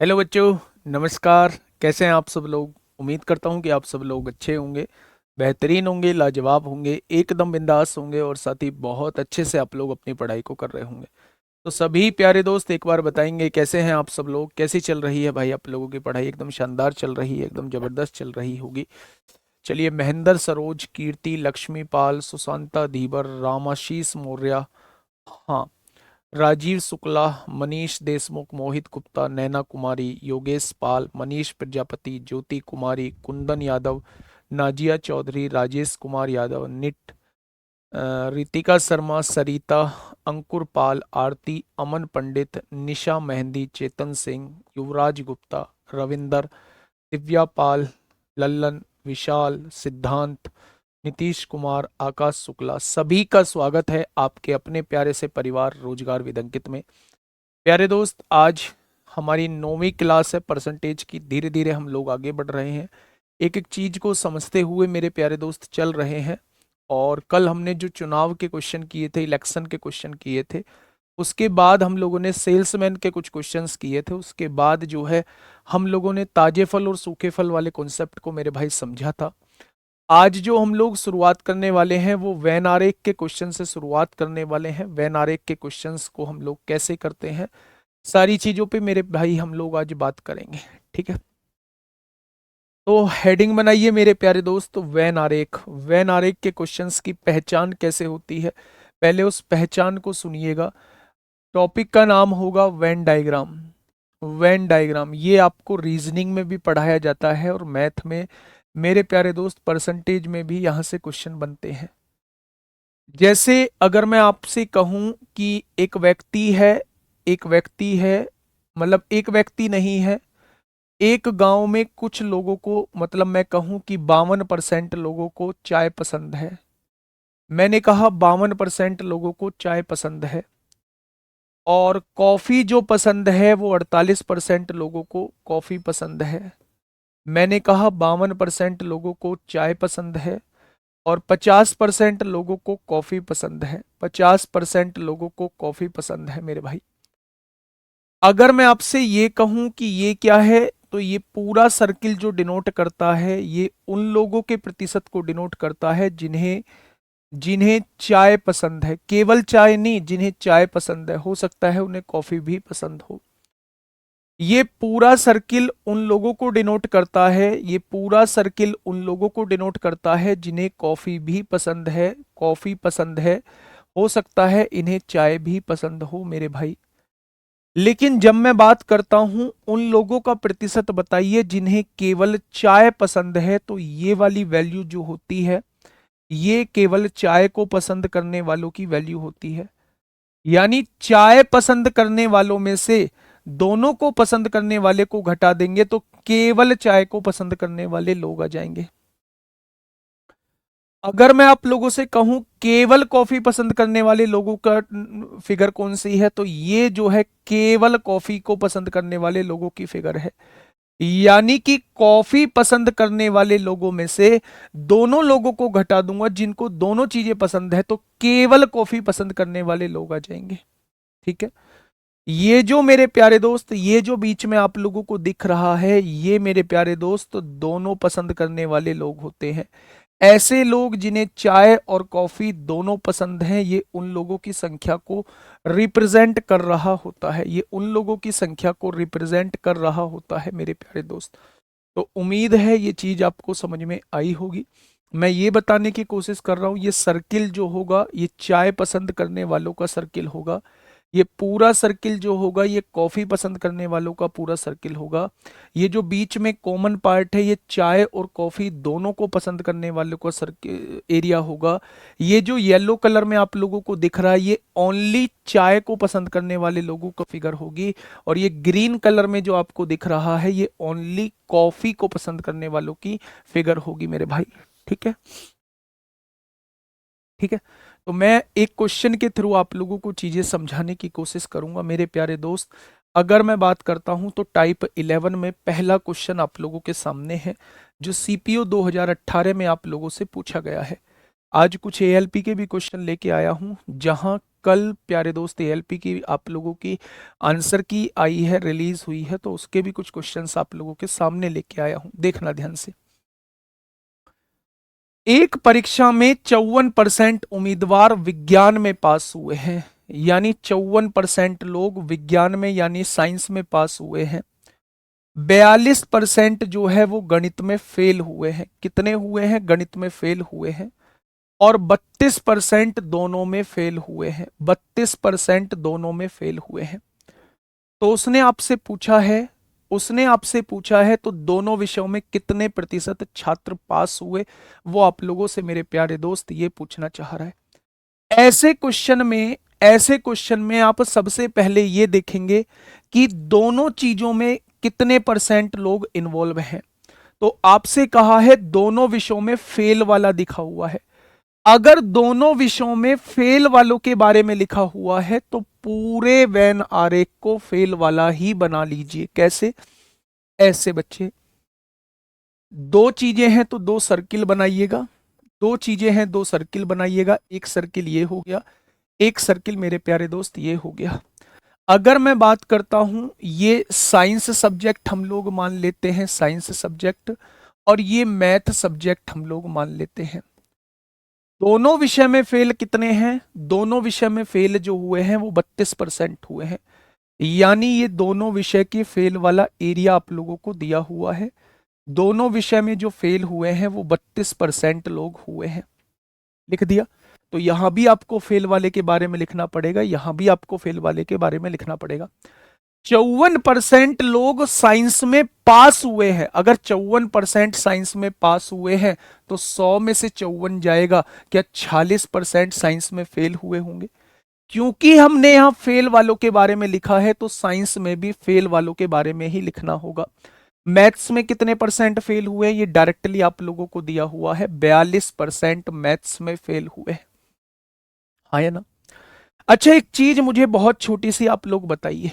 Hello बच्चों, नमस्कार। कैसे हैं आप सब लोग? उम्मीद करता हूं कि आप सब लोग अच्छे होंगे, बेहतरीन होंगे, लाजवाब होंगे, एकदम बिंदास होंगे और साथ ही बहुत अच्छे से आप लोग अपनी पढ़ाई को कर रहे होंगे। तो सभी प्यारे दोस्त एक बार बताएंगे कैसे हैं आप सब लोग, कैसी चल रही है भाई आप लोगों की पढ़ाई? एकदम शानदार चल रही है, एकदम जबरदस्त चल रही होगी। चलिए, महेंद्र, सरोज, कीर्ति, लक्ष्मीपाल, सुशांता, धीबर, रामाशीष मौर्य, हाँ, राजीव शुक्ला, मनीष देशमुख, मोहित गुप्ता, नैना कुमारी, योगेश पाल, मनीष प्रजापति, ज्योति कुमारी, कुंदन यादव, नाजिया चौधरी, राजेश कुमार यादव, निट, रितिका शर्मा, सरिता, अंकुर पाल, आरती, अमन पंडित, निशा मेहंदी, चेतन सिंह, युवराज गुप्ता, रविंदर, दिव्या पाल, लल्लन, विशाल, सिद्धांत, नीतीश कुमार, आकाश शुक्ला, सभी का स्वागत है आपके अपने प्यारे से परिवार रोजगार विदंकित में। प्यारे दोस्त, आज हमारी 9वीं क्लास है परसेंटेज की। धीरे धीरे हम लोग आगे बढ़ रहे हैं, एक एक चीज को समझते हुए मेरे प्यारे दोस्त चल रहे हैं। और कल हमने जो चुनाव के क्वेश्चन किए थे, इलेक्शन के क्वेश्चन किए थे, उसके बाद हम लोगों ने सेल्समैन के कुछ क्वेश्चंस किए थे, उसके बाद जो है हम लोगों ने ताजे फल और सूखे फल वाले कॉन्सेप्ट को मेरे भाई समझा था। आज जो हम लोग शुरुआत करने वाले हैं वो वैन आरेख के क्वेश्चन से शुरुआत करने वाले हैं। वैन आरेख के क्वेश्चंस को हम लोग कैसे करते हैं, सारी चीजों पे मेरे भाई हम लोग आज बात करेंगे। ठीक है, तो हेडिंग बनाइए मेरे प्यारे दोस्त। वैन आरेख, वैन आरेख के क्वेश्चंस की पहचान कैसे होती है, पहले उस पहचान को सुनिएगा। टॉपिक का नाम होगा वैन डायग्राम। वैन डायग्राम ये आपको रीजनिंग में भी पढ़ाया जाता है और मैथ में मेरे प्यारे दोस्त परसेंटेज में भी यहाँ से क्वेश्चन बनते हैं। जैसे अगर मैं आपसे कहूं कि एक व्यक्ति है, एक व्यक्ति है, मतलब एक व्यक्ति नहीं है, एक गांव में कुछ लोगों को, मतलब मैं कहूं कि 52% लोगों को चाय पसंद है। मैंने कहा 52% लोगों को चाय पसंद है। और कॉफी जो पसंद है वो 48% लोगों को कॉफी पसंद है। मैंने कहा 52% लोगों को चाय पसंद है और 50% लोगों को कॉफी पसंद है। 50% लोगों को कॉफी पसंद है मेरे भाई। अगर मैं आपसे ये कहूं कि ये क्या है, तो ये पूरा सर्किल जो डिनोट करता है ये उन लोगों के प्रतिशत को डिनोट करता है जिन्हें जिन्हें चाय पसंद है। केवल चाय नहीं, जिन्हें चाय पसंद है, हो सकता है उन्हें कॉफी भी पसंद हो। ये पूरा सर्किल उन लोगों को डिनोट करता है, ये पूरा सर्किल उन लोगों को डिनोट करता है जिन्हें कॉफी भी पसंद है, कॉफी पसंद है। हो सकता है इन्हें चाय भी पसंद हो मेरे भाई। लेकिन जब मैं बात करता हूं उन लोगों का प्रतिशत बताइए जिन्हें केवल चाय पसंद है, तो ये वाली वैल्यू जो होती है ये केवल चाय को पसंद करने वालों की वैल्यू होती है। यानी चाय पसंद करने वालों में से दोनों को पसंद करने वाले को घटा देंगे तो केवल चाय को पसंद करने वाले लोग आ जाएंगे। अगर मैं आप लोगों से कहूं केवल कॉफी पसंद करने वाले लोगों का फिगर कौन सी है, तो ये जो है केवल कॉफी को पसंद करने वाले लोगों की फिगर है। यानी कि कॉफी पसंद करने वाले लोगों में से दोनों लोगों को घटा दूंगा जिनको दोनों चीजें पसंद है, तो केवल कॉफी पसंद करने वाले लोग आ जाएंगे। ठीक है, ये जो मेरे प्यारे दोस्त, ये जो बीच में आप लोगों को दिख रहा है, ये मेरे प्यारे दोस्त दोनों पसंद करने वाले लोग होते हैं। ऐसे लोग जिन्हें चाय और कॉफी दोनों पसंद हैं, ये उन लोगों की संख्या को रिप्रेजेंट कर रहा होता है, ये उन लोगों की संख्या को रिप्रेजेंट कर रहा होता है मेरे प्यारे दोस्त। तो उम्मीद है ये चीज आपको समझ में आई होगी। मैं ये बताने की कोशिश कर रहा हूं, ये सर्किल जो होगा ये चाय पसंद करने वालों का सर्किल होगा। ये पूरा सर्किल जो होगा ये कॉफी पसंद करने वालों का पूरा सर्किल होगा। ये जो बीच में कॉमन पार्ट है ये चाय और कॉफी दोनों को पसंद करने वालों का सर्किल एरिया होगा। ये जो येलो कलर में आप लोगों को दिख रहा है ये ओनली चाय को पसंद करने वाले लोगों का फिगर होगी। और ये ग्रीन कलर में जो आपको दिख रहा है ये ओनली कॉफी को पसंद करने वालों की फिगर होगी मेरे भाई। ठीक है, ठीक है। तो मैं एक क्वेश्चन के थ्रू आप लोगों को चीजें समझाने की कोशिश करूंगा मेरे प्यारे दोस्त। अगर मैं बात करता हूं तो टाइप 11 में पहला क्वेश्चन आप लोगों के सामने है जो सीपीओ 2018 में आप लोगों से पूछा गया है। आज कुछ एएलपी के भी क्वेश्चन लेके आया हूं जहां कल प्यारे दोस्त एएलपी की आप लोगों की आंसर की आई है, रिलीज हुई है, तो उसके भी कुछ क्वेश्चंस आप लोगों के सामने लेके आया हूं, देखना ध्यान से। एक परीक्षा में 54% उम्मीदवार विज्ञान में पास हुए हैं, यानी 54% लोग विज्ञान में यानी साइंस में पास हुए हैं। 42% जो है वो गणित में फेल हुए हैं। कितने हुए हैं? गणित में फेल हुए हैं। और 32% दोनों में फेल हुए हैं। 32% दोनों में फेल हुए हैं। तो उसने आपसे पूछा है तो दोनों विषयों में कितने प्रतिशत छात्र पास हुए, वो आप लोगों से मेरे प्यारे दोस्त ये पूछना चाह रहा है। ऐसे क्वेश्चन में आप सबसे पहले ये देखेंगे कि दोनों चीजों में कितने परसेंट लोग इन्वॉल्व हैं। तो आपसे कहा है दोनों विषयों में फेल वाला दिखा हुआ है। अगर दोनों विषयों में फेल वालों के बारे में लिखा हुआ है तो पूरे वेन आरेख को फेल वाला ही बना लीजिए। कैसे? ऐसे बच्चे, दो चीजें हैं तो दो सर्किल बनाइएगा। दो चीजें हैं, दो सर्किल बनाइएगा। एक सर्किल ये हो गया, एक सर्किल मेरे प्यारे दोस्त ये हो गया। अगर मैं बात करता हूं, ये साइंस सब्जेक्ट हम लोग मान लेते हैं, साइंस सब्जेक्ट, और ये मैथ सब्जेक्ट हम लोग मान लेते हैं। दोनों विषय में फेल कितने हैं? दोनों विषय में फेल जो हुए हैं वो 32% हुए हैं। यानी ये दोनों विषय के फेल वाला एरिया आप लोगों को दिया हुआ है। दोनों विषय में जो फेल हुए हैं वो 32% लोग हुए हैं। लिख दिया। तो यहां भी आपको फेल वाले के बारे में लिखना पड़ेगा, यहां भी आपको फेल वाले के बारे में लिखना पड़ेगा। 54% लोग साइंस में पास हुए हैं। अगर 54% साइंस में पास हुए हैं तो 100 में से 54 जाएगा, क्या 46% साइंस में फेल हुए होंगे? क्योंकि हमने यहां फेल वालों के बारे में लिखा है तो साइंस में भी फेल वालों के बारे में ही लिखना होगा। मैथ्स में कितने परसेंट फेल हुए? ये डायरेक्टली आप लोगों को दिया हुआ है, 42% मैथ्स में फेल हुए हैं। हाँ या ना? अच्छा, एक चीज मुझे बहुत छोटी सी आप लोग बताइए।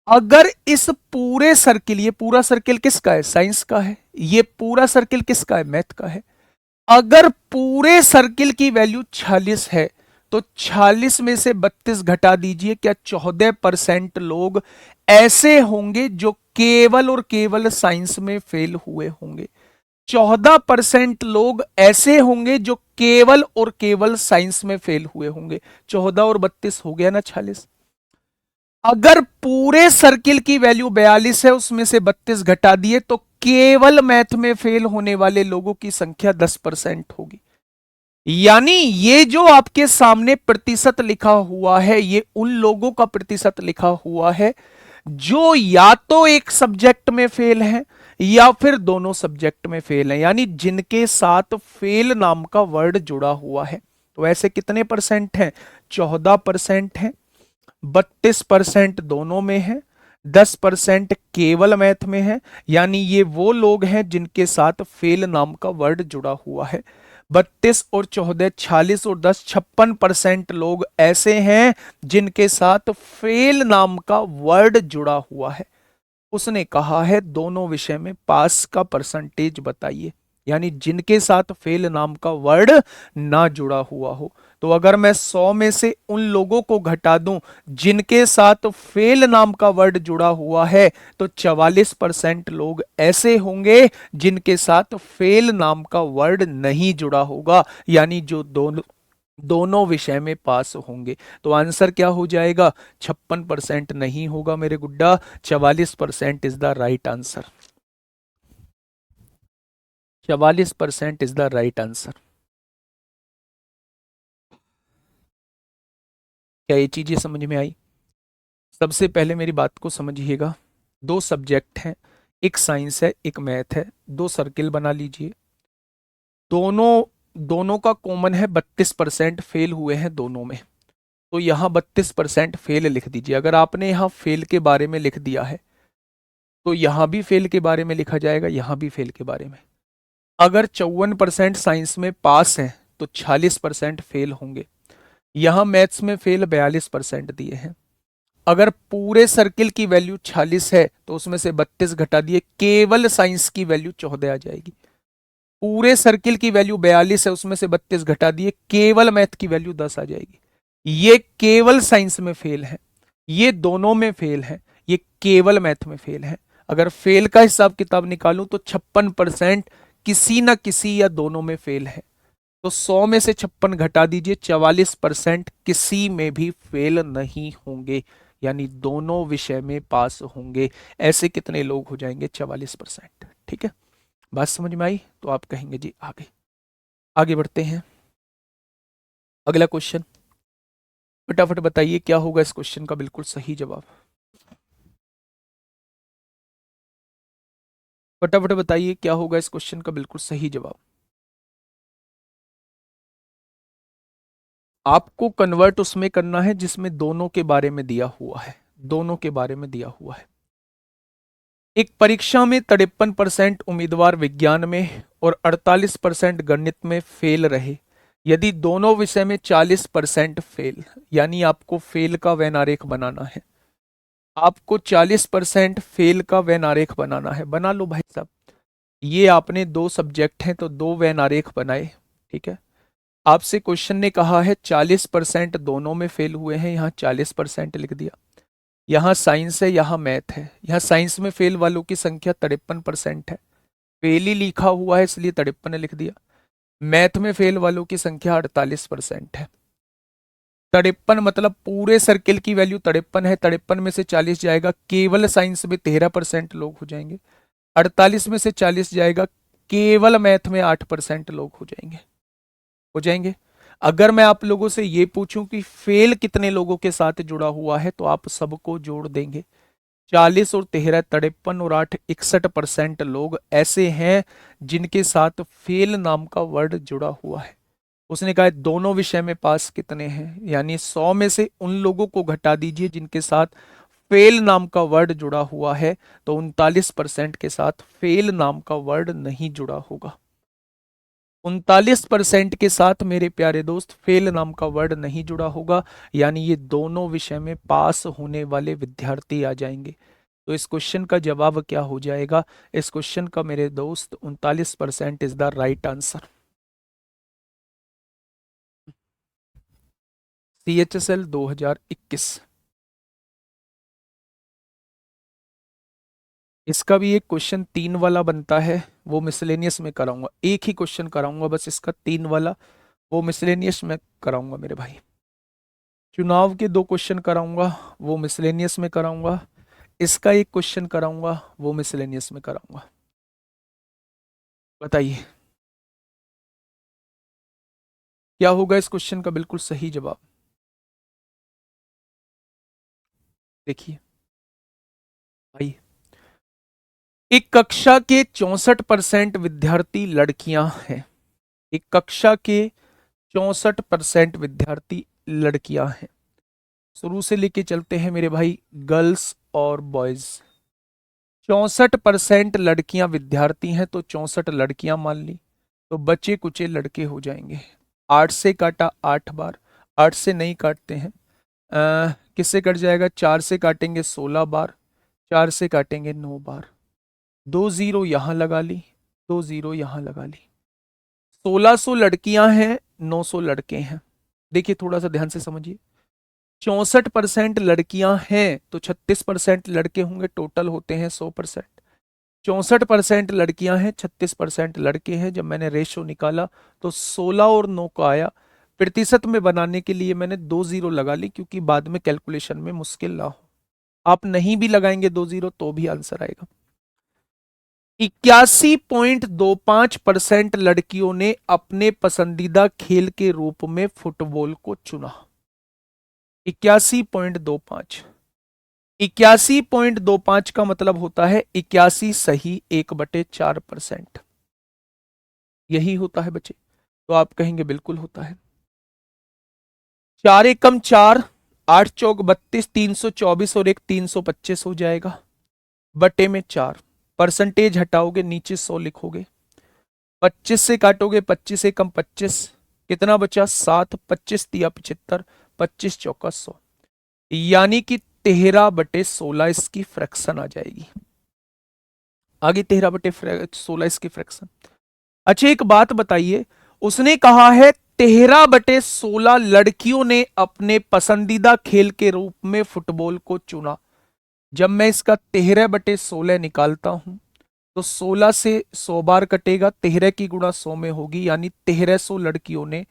अगर इस पूरे सर्किल, ये पूरा सर्किल किसका है? साइंस का है। ये पूरा सर्किल किसका है? मैथ का है। अगर पूरे सर्किल की वैल्यू 46 है तो 46 में से 32 घटा दीजिए, क्या 14% लोग ऐसे होंगे जो केवल और केवल साइंस में फेल हुए होंगे? 14% लोग ऐसे होंगे जो केवल और केवल साइंस में फेल हुए होंगे। 14 और 32 हो गया ना 46। अगर पूरे सर्किल की वैल्यू 42 है, उसमें से 32 घटा दिए तो केवल मैथ में फेल होने वाले लोगों की संख्या 10% होगी। यानी ये जो आपके सामने प्रतिशत लिखा हुआ है, ये उन लोगों का प्रतिशत लिखा हुआ है जो या तो एक सब्जेक्ट में फेल हैं या फिर दोनों सब्जेक्ट में फेल हैं, यानी जिनके साथ फेल नाम का वर्ड जुड़ा हुआ है। तो ऐसे कितने परसेंट हैं? 14% हैं। 32% दोनों में है, 10% केवल मैथ में है। यानी ये वो लोग हैं जिनके साथ फेल नाम का वर्ड जुड़ा हुआ है। 32 और 14 46 और 10 56% लोग ऐसे हैं जिनके साथ फेल नाम का वर्ड जुड़ा हुआ है। उसने कहा है दोनों विषय में पास का परसेंटेज बताइए, यानी जिनके साथ फेल नाम का वर्ड ना जुड़ा हुआ हो। तो अगर मैं 100 में से उन लोगों को घटा दूं जिनके साथ फेल नाम का वर्ड जुड़ा हुआ है तो 44% लोग ऐसे होंगे जिनके साथ फेल नाम का वर्ड नहीं जुड़ा होगा, यानी जो दोनों विषय में पास होंगे। तो आंसर क्या हो जाएगा? 56% नहीं होगा मेरे गुड्डा, 44% is the right answer. 44% is the right answer. क्या ये चीजें समझ में आई? सबसे पहले मेरी बात को समझिएगा। दो सब्जेक्ट हैं, एक साइंस है एक मैथ है। दो सर्किल बना लीजिए। दोनों दोनों का कॉमन है, 32% फेल हुए हैं दोनों में। तो यहां 32% फेल लिख दीजिए। अगर आपने यहां फेल के बारे में लिख दिया है तो यहां भी फेल के बारे में लिखा जाएगा, यहां भी फेल के बारे में। अगर 54% साइंस में पास हैं तो 46% फेल होंगे। यहां मैथ्स में फेल 42% दिए हैं। अगर पूरे सर्किल की वैल्यू 46 है तो उसमें से 32 घटा दिए, केवल साइंस की वैल्यू 14 आ जाएगी। पूरे सर्किल की वैल्यू 42 है, उसमें से 32 घटा दिए, केवल मैथ की वैल्यू 10 आ जाएगी। ये केवल साइंस में फेल है, ये दोनों में फेल है, ये केवल मैथ में फेल है। अगर फेल का हिसाब किताब निकालूं तो 56% किसी ना किसी या दोनों में फेल है। तो 100 में से 56 घटा दीजिए, 44% किसी में भी फेल नहीं होंगे, यानी दोनों विषय में पास होंगे। ऐसे कितने लोग हो जाएंगे? 44%। ठीक है, बात समझ में आई? तो आप कहेंगे जी आगे। आगे बढ़ते हैं, अगला क्वेश्चन। फटाफट बताइए क्या होगा इस क्वेश्चन का बिल्कुल सही जवाब। फटाफट बताइए क्या होगा इस क्वेश्चन का बिल्कुल सही जवाब। आपको कन्वर्ट उसमें करना है जिसमें दोनों के बारे में दिया हुआ है, दोनों के बारे में दिया हुआ है। एक परीक्षा में 53% उम्मीदवार विज्ञान में और 48% गणित में फेल रहे। यदि दोनों विषय में 40% फेल, यानी आपको फेल का वेन आरेख बनाना है, आपको 40% फेल का वेन आरेख बनाना है। बना लो भाई साहब। ये आपने दो सब्जेक्ट हैं तो दो वेन आरेख बनाए। ठीक है, आपसे क्वेश्चन ने कहा है 40% दोनों में फेल हुए हैं, यहाँ 40% लिख दिया। यहाँ साइंस है, यहाँ मैथ है। यहाँ साइंस में फेल वालों की संख्या 53% है, फेल ही लिखा हुआ है इसलिए 53 लिख दिया। मैथ में फेल वालों की संख्या 48% है। 53 मतलब पूरे सर्किल की वैल्यू 53 है, 53 में से 40 जाएगा, केवल साइंस में 13% लोग हो जाएंगे। 48 में से 40 जाएगा, केवल मैथ में 8% लोग हो जाएंगे। हो जाएंगे। अगर मैं आप लोगों से ये पूछूं कि फेल कितने लोगों के साथ जुड़ा हुआ है तो आप सबको जोड़ देंगे। 40 और 13 53 और 8 61% लोग ऐसे हैं जिनके साथ फेल नाम का वर्ड जुड़ा हुआ है। उसने कहा दोनों विषय में पास कितने हैं, यानी 100 में से उन लोगों को घटा दीजिए जिनके साथ फेल नाम का वर्ड जुड़ा हुआ है, तो 39% के साथ फेल नाम का वर्ड नहीं जुड़ा होगा। 39% के साथ मेरे प्यारे दोस्त फेल नाम का वर्ड नहीं जुड़ा होगा, यानी ये दोनों विषय में पास होने वाले विद्यार्थी आ जाएंगे। तो इस क्वेश्चन का जवाब क्या हो जाएगा? इस क्वेश्चन का मेरे दोस्त 39% is the right answer. CHSL 2021। इसका भी एक क्वेश्चन 3 वाला बनता है, वो मिसलेनियस में कराऊंगा। एक ही क्वेश्चन कराऊंगा बस इसका 3 वाला, वो मिसलेनियस में कराऊंगा मेरे भाई। चुनाव के 2 क्वेश्चन कराऊंगा, वो मिसलेनियस में कराऊंगा। इसका एक क्वेश्चन कराऊंगा, वो मिसलेनियस में कराऊंगा। बताइए क्या होगा इस क्वेश्चन का बिल्कुल सही जवाब। देखिए भाई, एक कक्षा के 64% विद्यार्थी लड़कियां हैं। एक कक्षा के 64% विद्यार्थी लड़कियां हैं। शुरू से लेके चलते हैं मेरे भाई, गर्ल्स और बॉयज। 64% लड़कियां विद्यार्थी हैं तो 64 लड़कियां मान ली, तो बचे कुचे लड़के हो जाएंगे। 8 से काटा 8 बार, 8 से नहीं काटते हैं। किससे कट जाएगा? 4 से काटेंगे 16 बार, 4 से काटेंगे 9 बार। 2 जीरो यहां लगा ली, 2 जीरो यहां लगा ली। 1600 लड़कियां हैं, 900 लड़के हैं। देखिए थोड़ा सा ध्यान से समझिए। 64% लड़कियां हैं तो 36% लड़के होंगे, टोटल होते हैं 100%। 64% लड़कियां हैं, 36% लड़के हैं। जब मैंने रेशो निकाला तो 16 और 9 का आया। प्रतिशत में बनाने के लिए मैंने 2 जीरो लगा ली, क्योंकि बाद में कैलकुलेशन में मुश्किल ना हो। आप नहीं भी लगाएंगे 2 जीरो तो भी आंसर आएगा। 81.25% लड़कियों ने अपने पसंदीदा खेल के रूप में फुटबॉल को चुना। 81.25, 81.25 का मतलब होता है 81 सही 1/4%। यही होता है बच्चे, तो आप कहेंगे बिल्कुल होता है। 4 एकम 4, 8 चौक 32, 324 और एक 325 हो जाएगा, बटे में 4। परसेंटेज हटाओगे नीचे 100 लिखोगे। 25 से काटोगे 25 एकम 25, कितना बचा? 7। 25 दिया 75, 25 चौका 100, यानी कि 13/16 इसकी फ्रैक्शन आ जाएगी। आगे 13/16 इसकी फ्रैक्शन। अच्छा एक बात बताइए, उसने कहा है 13/16 लड़कियों ने अपने पसंदीदा खेल के रूप में फुटबॉल को चुना। जब मैं इसका 13/16 निकालता हूं तो 16 से 100 बार कटेगा, 13 की गुणा 100 में होगी, यानी 1300 लड़कियों ने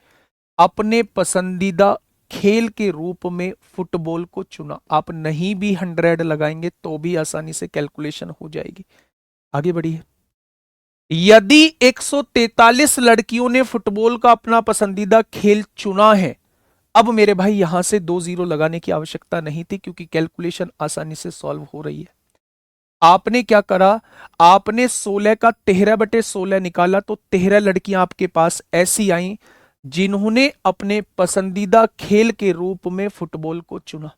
अपने पसंदीदा खेल के रूप में फुटबॉल को चुना। आप नहीं भी 100 लगाएंगे तो भी आसानी से कैलकुलेशन हो जाएगी। आगे बढ़िए। यदि 143 लड़कियों ने फुटबॉल का अपना पसंदीदा खेल चुना है, अब मेरे भाई यहां से 2 जीरो लगाने की आवश्यकता नहीं थी क्योंकि कैलकुलेशन आसानी से सॉल्व हो रही है। आपने क्या करा, आपने 16 का 13/16 निकाला तो 13 लड़कियां आपके पास ऐसी आई जिन्होंने अपने पसंदीदा खेल के रूप में फुटबॉल को चुना।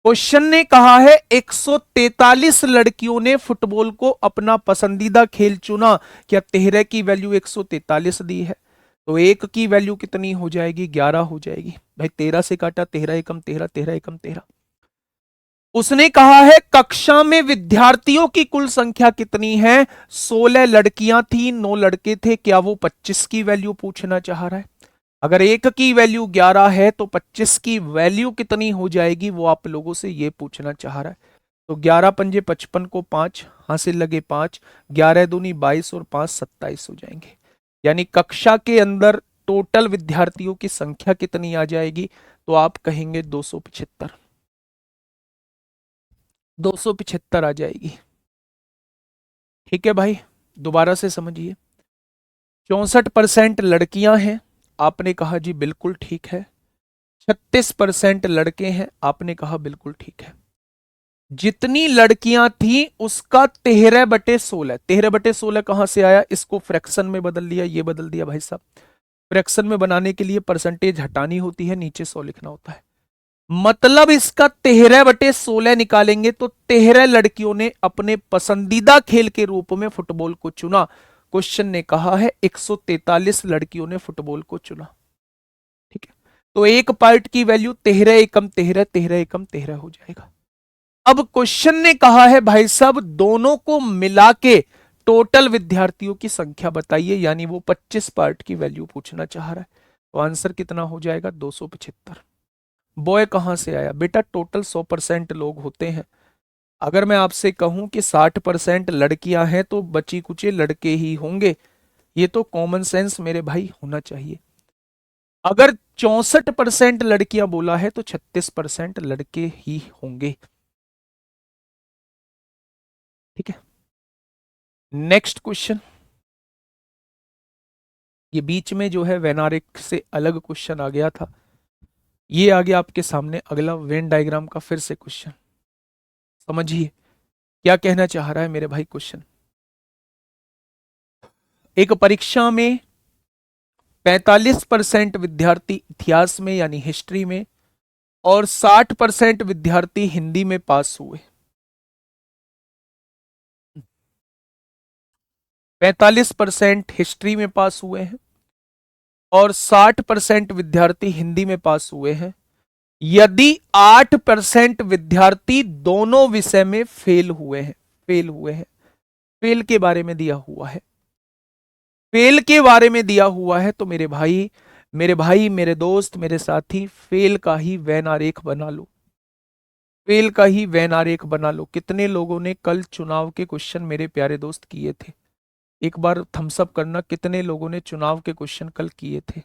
क्वेश्चन ने कहा है 143 लड़कियों ने फुटबॉल को अपना पसंदीदा खेल चुना। क्या 13 की वैल्यू 143 दी है तो 1 की वैल्यू कितनी हो जाएगी, 11 हो जाएगी। भाई 13 से काटा, 13 एकम 13, 13 एकम 13। उसने कहा है कक्षा में विद्यार्थियों की कुल संख्या कितनी है, 16 लड़कियां थी, 9 लड़के थे। क्या वो 25 की वैल्यू पूछना चाह रहा है? अगर 1 की वैल्यू 11 है तो 25 की वैल्यू कितनी हो जाएगी वो आप लोगों से ये पूछना चाह रहा है। तो 11 पंजे 55 को 5 हासिल लगे 5, 11 दूनी 22 और 5 27 हो जाएंगे। यानी कक्षा के अंदर टोटल विद्यार्थियों की संख्या कितनी आ जाएगी, तो आप कहेंगे 275, 275 आ जाएगी। ठीक है भाई, दोबारा से समझिए। 64% लड़कियां हैं, आपने कहा जी बिल्कुल ठीक है। 36% लड़के हैं, आपने कहा बिल्कुल ठीक है। जितनी लड़कियां थी उसका 13/16, 13/16 कहां से आया, इसको फ्रैक्शन में बदल दिया, ये बदल दिया भाई साहब। फ्रैक्शन में बनाने के लिए परसेंटेज हटानी होती है, नीचे 100 लिखना होता है। मतलब इसका 13/16 निकालेंगे तो 13 लड़कियों ने अपने पसंदीदा खेल के रूप में फुटबॉल को चुना। क्वेश्चन ने कहा है 143 लड़कियों ने फुटबॉल को चुना। ठीक है, तो एक पार्ट की वैल्यू 13 एकम 13, 13 एकम 13 हो जाएगा। अब क्वेश्चन ने कहा है भाई साहब दोनों को मिला के टोटल विद्यार्थियों की संख्या बताइए, यानी वो 25 पार्ट की वैल्यू पूछना चाह रहा है। तो आंसर कितना हो जाएगा, 275। बॉय कहां से आया बेटा, टोटल 100% लोग होते हैं। अगर मैं आपसे कहूं कि 60% लड़कियां हैं तो बची कुचे लड़के ही होंगे, ये तो कॉमन सेंस मेरे भाई होना चाहिए। अगर 64% लड़कियां बोला है तो 36% लड़के ही होंगे। ठीक है, नेक्स्ट क्वेश्चन। ये बीच में जो है वेनारिक से अलग क्वेश्चन आ गया था, ये आ गया आपके सामने अगला वेन डायग्राम का फिर से क्वेश्चन। समझिए क्या कहना चाह रहा है मेरे भाई क्वेश्चन। एक परीक्षा में 45% विद्यार्थी इतिहास में यानी हिस्ट्री में और 60% विद्यार्थी हिंदी में पास हुए। 45% हिस्ट्री में पास हुए हैं और 60% विद्यार्थी हिंदी में पास हुए हैं। यदि 8% विद्यार्थी दोनों विषय में फेल हुए हैं, फेल हुए हैं, फेल के बारे में दिया हुआ है, फेल के बारे में दिया हुआ है, तो मेरे भाई मेरे भाई मेरे दोस्त मेरे साथी फेल का ही वैन आरेख बना लो, फेल का ही वैन आरेख बना लो। कितने लोगों ने कल चुनाव के क्वेश्चन मेरे प्यारे दोस्त किए थे, एक बार थम्स अप करना, कितने लोगों ने चुनाव के क्वेश्चन कल किए थे,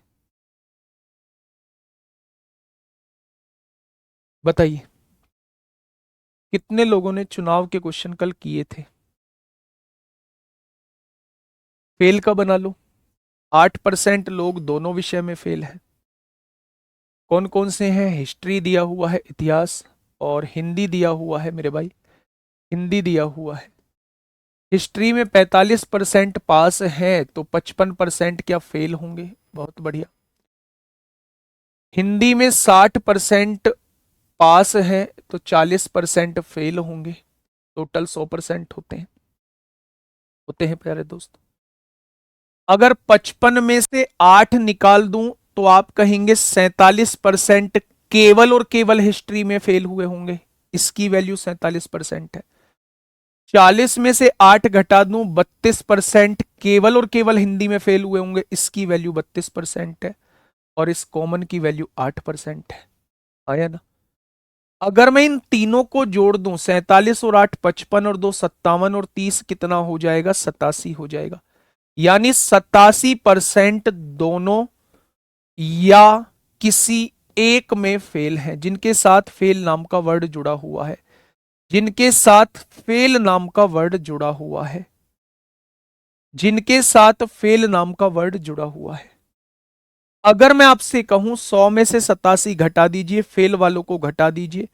बताइए कितने लोगों ने चुनाव के क्वेश्चन कल किए थे। फेल का बना लो। 8% लोग दोनों विषय में फेल है। कौन कौन से हैं, हिस्ट्री दिया हुआ है, इतिहास, और हिंदी दिया हुआ है मेरे भाई, हिंदी दिया हुआ है। हिस्ट्री में 45% पास हैं तो 55% क्या फेल होंगे, बहुत बढ़िया। हिंदी में 60% पास हैं तो 40% फेल होंगे, टोटल 100% होते हैं प्यारे दोस्त। अगर 55 में से 8 निकाल दूं तो आप कहेंगे 47% केवल और केवल हिस्ट्री में फेल हुए होंगे, इसकी वैल्यू 47% है। 40 में से 8 घटा दूं 32% केवल और केवल हिंदी में फेल हुए होंगे, इसकी वैल्यू 32% है। और इस कॉमन की वैल्यू 8% है। आया ना? अगर मैं इन तीनों को जोड़ दूं, 47 और 8 55 और 2 57 और 30 कितना हो जाएगा? 87 हो जाएगा। यानी 87% दोनों या किसी एक में फेल है, जिनके साथ फेल नाम का वर्ड जुड़ा हुआ है, जिनके साथ फेल नाम का वर्ड जुड़ा हुआ है, जिनके साथ फेल नाम का वर्ड जुड़ा हुआ है। अगर मैं आपसे कहूं 100 में से 87 घटा दीजिए, फेल वालों को घटा दीजिए,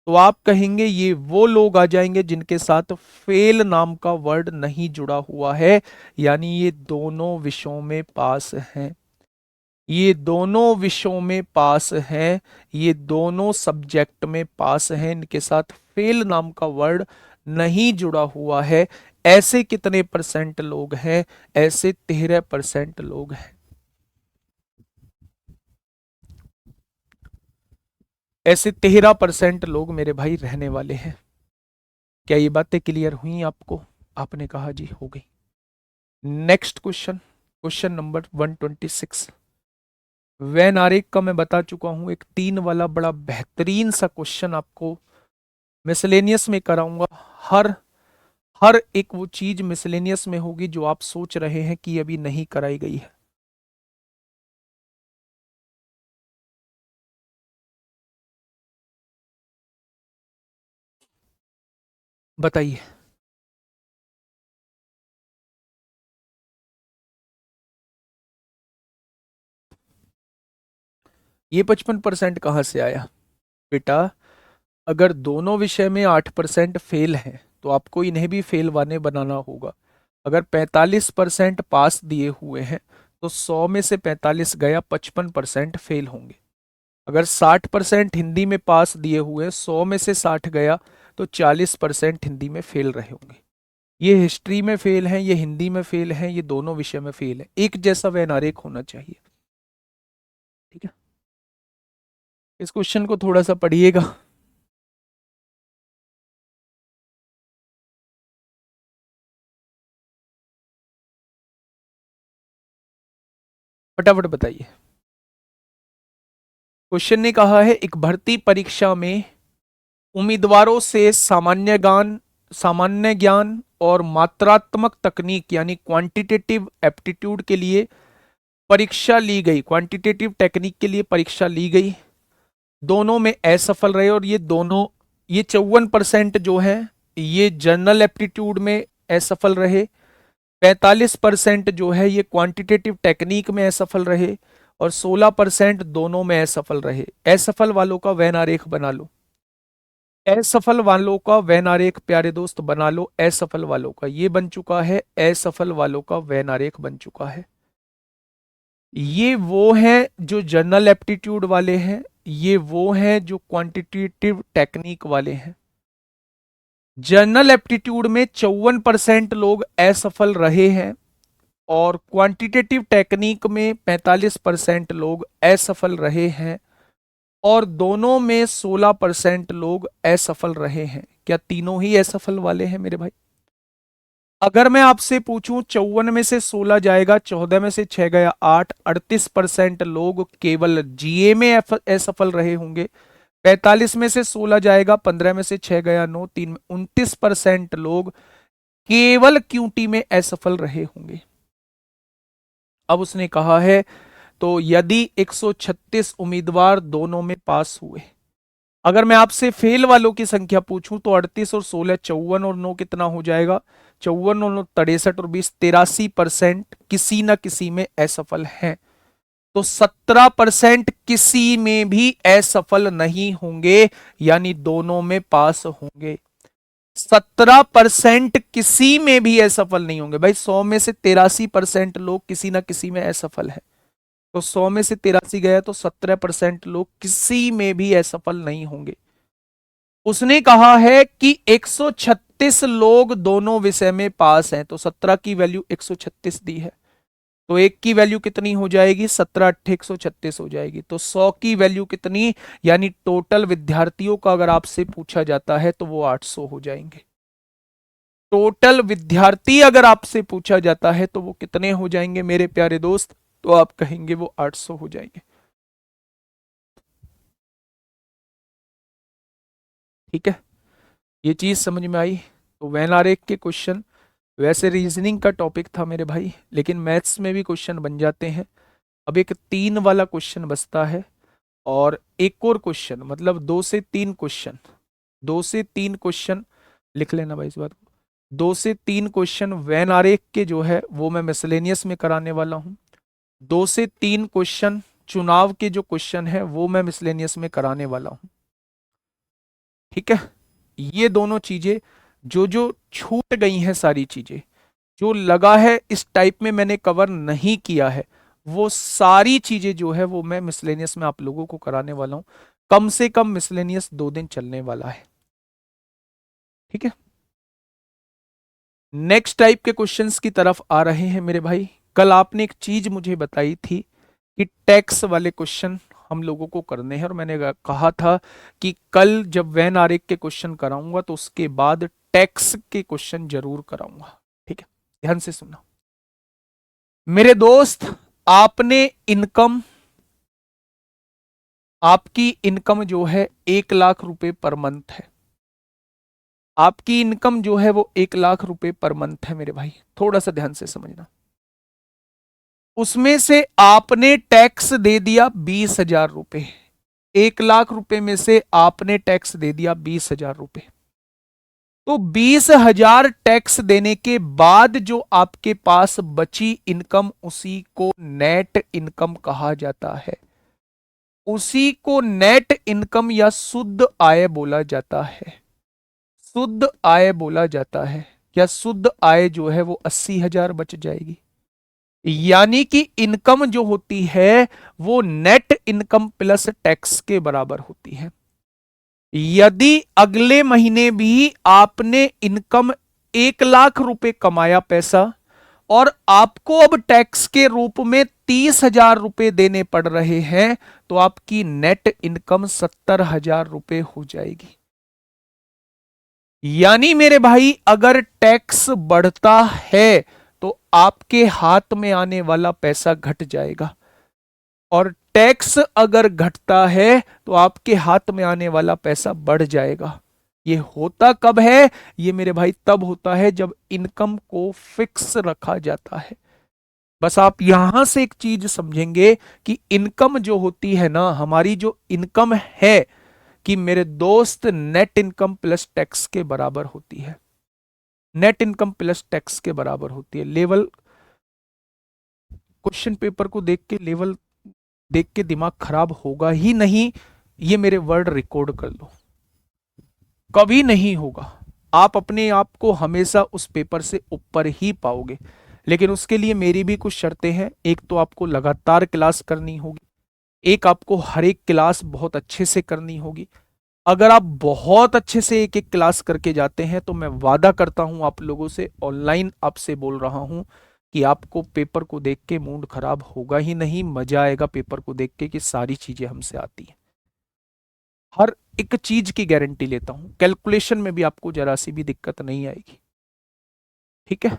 तो आप कहेंगे ये वो लोग आ जाएंगे जिनके साथ फेल नाम का वर्ड नहीं जुड़ा हुआ है, यानी ये दोनों विषयों में पास हैं, ये दोनों विषयों में पास हैं, ये दोनों सब्जेक्ट में पास हैं, इनके साथ फेल नाम का वर्ड नहीं जुड़ा हुआ है। ऐसे कितने परसेंट लोग हैं? ऐसे 13% लोग हैं। ऐसे 13% लोग मेरे भाई रहने वाले हैं। क्या ये बातें क्लियर हुई आपको? आपने कहा जी हो गई। Next question, question number 126। Venn आरेख का मैं बता चुका हूं, एक 3 वाला बड़ा बेहतरीन सा क्वेश्चन आपको मिसलेनियस में कराऊंगा। हर हर एक वो चीज मिसलेनियस में होगी जो आप सोच रहे हैं कि अभी नहीं कराई गई है। बताइए। ये 55% कहां से आया बेटा? अगर दोनों विषय में 8% फेल है तो आपको इन्हें भी फेल वाले बनाना होगा। अगर 45% पास दिए हुए हैं तो 100 में से 45 गया, 55% फेल होंगे। अगर 60% हिंदी में पास दिए हुए हैं, 100 में से 60 गया, तो 40% हिंदी में फेल रहे होंगे। ये हिस्ट्री में फेल हैं, ये हिंदी में फेल हैं, ये दोनों विषय में फेल है। एक जैसा वैनारेख होना चाहिए। ठीक है, इस क्वेश्चन को थोड़ा सा पढ़िएगा। फटाफट बताइए। क्वेश्चन ने कहा है एक भर्ती परीक्षा में उम्मीदवारों से सामान्य ज्ञान और मात्रात्मक तकनीक यानी क्वांटिटेटिव एप्टीट्यूड के लिए परीक्षा ली गई, क्वांटिटेटिव टेक्निक के लिए परीक्षा ली गई। दोनों में असफल रहे, और ये दोनों, ये 54% जो है ये जनरल एप्टीट्यूड में असफल रहे, 45% जो है ये क्वांटिटेटिव टेक्निक में असफल रहे, और 16% दोनों में असफल रहे। असफल वालों का वैन आरेख बना लो। असफल वालों का वैन आरेख प्यारे दोस्त बना लो। असफल वालों का ये बन चुका है, असफल वालों का वैन आरेख बन चुका है। ये वो हैं जो जनरल एप्टीट्यूड वाले हैं, ये वो हैं जो क्वांटिटेटिव टेक्निक वाले हैं। जनरल एप्टीट्यूड में 54% लोग असफल रहे हैं, और क्वांटिटेटिव टेक्निक में 45% लोग असफल रहे हैं, और दोनों में 16% लोग असफल रहे हैं। क्या तीनों ही असफल वाले हैं मेरे भाई? अगर मैं आपसे पूछूं 54 में से 16 जाएगा, 14 में से 6 गया 8, 38% लोग केवल जीए में असफल रहे होंगे। 45 में से 16 जाएगा, 15 में से 6 गया 9, 3 में 29% लोग केवल क्यूटी में असफल रहे होंगे। अब उसने कहा है तो यदि 136 उम्मीदवार दोनों में पास हुए, अगर मैं आपसे फेल वालों की संख्या पूछूं तो 38 और 16 54 और 9 कितना हो जाएगा? 54 और 9 63 और 20 83% किसी ना किसी में असफल हैं। तो 17% किसी में भी असफल नहीं होंगे, यानी दोनों में पास होंगे। 17% किसी में भी असफल नहीं होंगे भाई। 100 में से 83% लोग किसी ना किसी में असफल है, तो 100 में से 83 गया तो 17% लोग किसी में भी असफल नहीं होंगे। उसने कहा है कि 136 लोग दोनों विषय में पास हैं, तो 17 की वैल्यू 136 दी है, तो एक की वैल्यू कितनी हो जाएगी? 17 अट्ठे 136 हो जाएगी। तो 100 की वैल्यू कितनी, यानी टोटल विद्यार्थियों का अगर आपसे पूछा जाता है तो वो 800 हो जाएंगे। टोटल विद्यार्थी अगर आपसे पूछा जाता है तो वो कितने हो जाएंगे मेरे प्यारे दोस्त? तो आप कहेंगे वो 800 हो जाएंगे। ठीक है, ये चीज समझ में आई। तो वेन आरेख के क्वेश्चन, वैसे रीजनिंग का टॉपिक था मेरे भाई, लेकिन मैथ्स में भी क्वेश्चन बन जाते हैं। अब एक 3 वाला क्वेश्चन बचता है, और एक और क्वेश्चन, मतलब 2 से 3 क्वेश्चन, 2 से 3 क्वेश्चन लिख लेना भाई इस बात को। 2 से 3 क्वेश्चन वैन आरेख के जो है वो मैं मिसलेनियस में कराने वाला हूँ। 2 से 3 क्वेश्चन चुनाव के जो क्वेश्चन है वो मैं मिसलेनियस में कराने वाला हूँ। ठीक है, ये दोनों चीजें जो जो छूट गई हैं, सारी चीजें जो लगा है इस टाइप में मैंने कवर नहीं किया है, वो सारी चीजें जो है वो मैं मिसलेनियस में आप लोगों को कराने वाला हूं। कम से कम मिसलेनियस 2 दिन चलने वाला है। ठीक है, नेक्स्ट टाइप के क्वेश्चंस की तरफ आ रहे हैं मेरे भाई। कल आपने एक चीज मुझे बताई थी कि टैक्स वाले क्वेश्चन हम लोगों को करने हैं, और मैंने कहा था कि कल जब वैन आरेख के क्वेश्चन कराऊंगा तो उसके बाद टैक्स के क्वेश्चन जरूर कराऊंगा। ठीक है, ध्यान से सुनना मेरे दोस्त। आपने इनकम, आपकी इनकम जो है 1 लाख रुपए पर मंथ है। आपकी इनकम जो है वो 1 लाख रुपए पर मंथ है मेरे भाई, थोड़ा सा ध्यान से समझना। उसमें से आपने टैक्स दे दिया 20,000 रुपए। 1 लाख रुपए में से आपने टैक्स दे दिया 20,000 रुपए। तो 20,000 टैक्स देने के बाद जो आपके पास बची इनकम, उसी को नेट इनकम कहा जाता है। उसी को नेट इनकम या शुद्ध आय बोला जाता है। शुद्ध आय बोला जाता है। क्या शुद्ध आय जो है वो 80,000 बच जाएगी। यानी कि इनकम जो होती है वो नेट इनकम प्लस टैक्स के बराबर होती है। यदि अगले महीने भी आपने इनकम 1 लाख रुपए कमाया पैसा, और आपको अब टैक्स के रूप में 30,000 रुपए देने पड़ रहे हैं, तो आपकी नेट इनकम 70,000 रुपए हो जाएगी। यानी मेरे भाई अगर टैक्स बढ़ता है तो आपके हाथ में आने वाला पैसा घट जाएगा, और टैक्स अगर घटता है तो आपके हाथ में आने वाला पैसा बढ़ जाएगा। ये होता कब है? ये मेरे भाई तब होता है जब इनकम को फिक्स रखा जाता है। बस आप यहां से एक चीज समझेंगे कि इनकम जो होती है ना, हमारी जो इनकम है, कि मेरे दोस्त नेट इनकम प्लस टैक्स के बराबर होती है। नेट इनकम प्लस टैक्स के बराबर होती है। लेवल, क्वेश्चन पेपर को देख के लेवल देख के दिमाग खराब होगा ही नहीं, ये मेरे वर्ड रिकॉर्ड कर लो, कभी नहीं होगा। आप अपने आप को हमेशा उस पेपर से ऊपर ही पाओगे, लेकिन उसके लिए मेरी भी कुछ शर्तें हैं। एक तो आपको लगातार क्लास करनी होगी, एक आपको हर एक क्लास बहुत अच्छे से करनी होगी। अगर आप बहुत अच्छे से एक एक क्लास करके जाते हैं तो मैं वादा करता हूं आप लोगों से, ऑनलाइन आपसे बोल रहा हूं, कि आपको पेपर को देख के मूड खराब होगा ही नहीं, मजा आएगा पेपर को देख के कि सारी चीजें हमसे आती हैं। हर एक चीज की गारंटी लेता हूं, कैलकुलेशन में भी आपको जरा सी भी दिक्कत नहीं आएगी। ठीक है,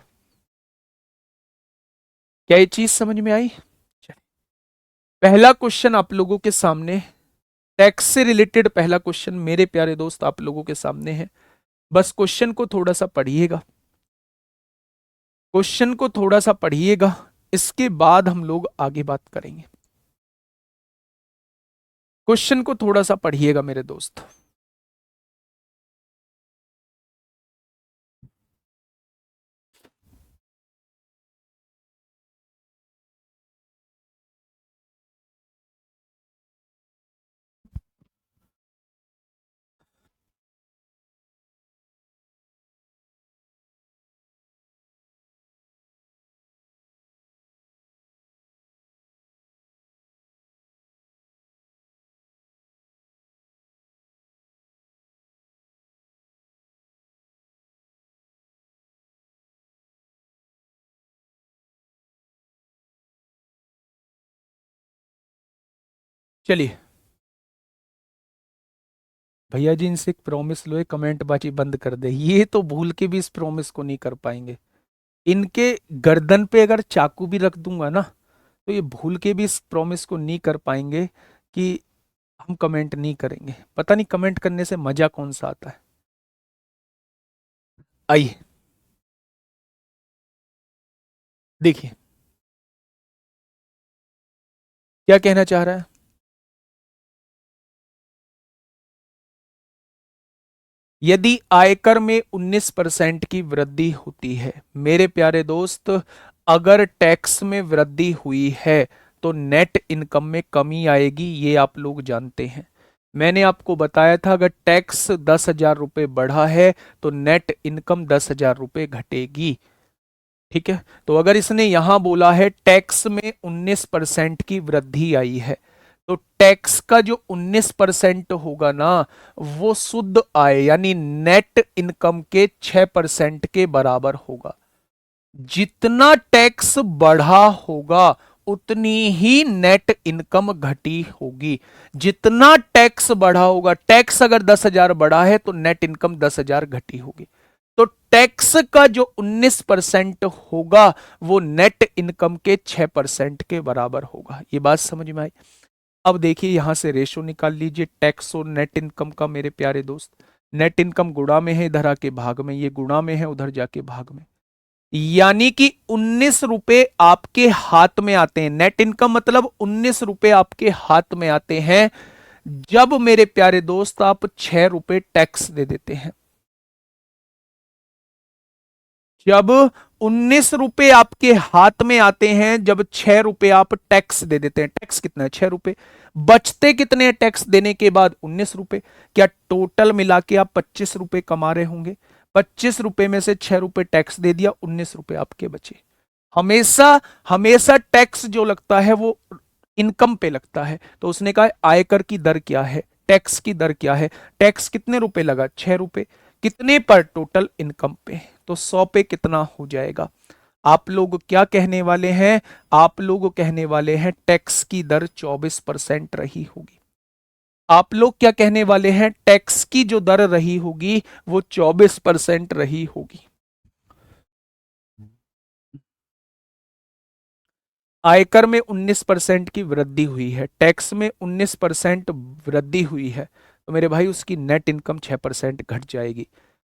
क्या ये चीज समझ में आई? चलिए, पहला क्वेश्चन आप लोगों के सामने, टैक्स से रिलेटेड पहला क्वेश्चन मेरे प्यारे दोस्त आप लोगों के सामने है। बस क्वेश्चन को थोड़ा सा पढ़िएगा, क्वेश्चन को थोड़ा सा पढ़िएगा, इसके बाद हम लोग आगे बात करेंगे। क्वेश्चन को थोड़ा सा पढ़िएगा मेरे दोस्त। चलिए भैया जी, इनसे एक प्रॉमिस लो, कमेंट बाजी बंद कर दे। ये तो भूल के भी इस प्रॉमिस को नहीं कर पाएंगे। इनके गर्दन पे अगर चाकू भी रख दूंगा ना, तो ये भूल के भी इस प्रॉमिस को नहीं कर पाएंगे कि हम कमेंट नहीं करेंगे, पता नहीं कमेंट करने से मजा कौन सा आता है। आइए देखिए क्या कहना चाह रहा है। यदि आयकर में 19% की वृद्धि होती है, मेरे प्यारे दोस्त, अगर टैक्स में वृद्धि हुई है तो नेट इनकम में कमी आएगी, ये आप लोग जानते हैं। मैंने आपको बताया था अगर टैक्स 10,000 रुपये बढ़ा है तो नेट इनकम 10,000 रुपये घटेगी। ठीक है, तो अगर इसने यहां बोला है टैक्स में 19% की वृद्धि आई है, तो टैक्स का जो 19% होगा ना, वो शुद्ध आय यानी नेट इनकम के 6% के बराबर होगा। जितना टैक्स बढ़ा होगा उतनी ही नेट इनकम घटी होगी। जितना टैक्स बढ़ा होगा, टैक्स अगर 10,000 बढ़ा है तो नेट इनकम 10,000 घटी होगी। तो टैक्स का जो 19% होगा वो नेट इनकम के 6% के बराबर होगा। ये बात समझ में आई। अब देखिए यहां से रेशो निकाल लीजिए टैक्स और नेट इनकम का, मेरे प्यारे दोस्त। नेट इनकम गुणा में है, इधर आके भाग में, ये गुणा में है, उधर जाके भाग में। यानी कि 19 रुपए आपके हाथ में आते हैं, नेट इनकम मतलब 19 रुपए आपके हाथ में आते हैं जब, मेरे प्यारे दोस्त, आप 6 रुपए टैक्स दे देते हैं। जब 19 रुपए आपके हाथ में आते हैं, जब 6 रुपए आप टैक्स दे देते हैं। टैक्स कितना है? 6 रुपए। बचते कितने हैं टैक्स देने के बाद? 19 रुपए। क्या टोटल मिला के आप 25 रुपए कमा रहे होंगे? 25 रुपए में से 6 रुपए टैक्स दे दिया, 19 रुपए आपके बचे। हमेशा हमेशा टैक्स जो लगता है वो इनकम पे लगता है। तो उसने कहा आयकर की दर क्या है, टैक्स की दर क्या है। टैक्स कितने रुपए लगा? 6 रुपए। कितने पर? टोटल इनकम पे। तो 100 पे कितना हो जाएगा? आप लोग क्या कहने वाले हैं? आप लोग कहने वाले हैं टैक्स की दर 24% रही होगी। आप लोग क्या कहने वाले हैं? टैक्स की जो दर रही होगी वो 24% रही होगी। आयकर में 19% की वृद्धि हुई है, टैक्स में 19% वृद्धि हुई है, तो मेरे भाई उसकी नेट इनकम 6% घट जाएगी।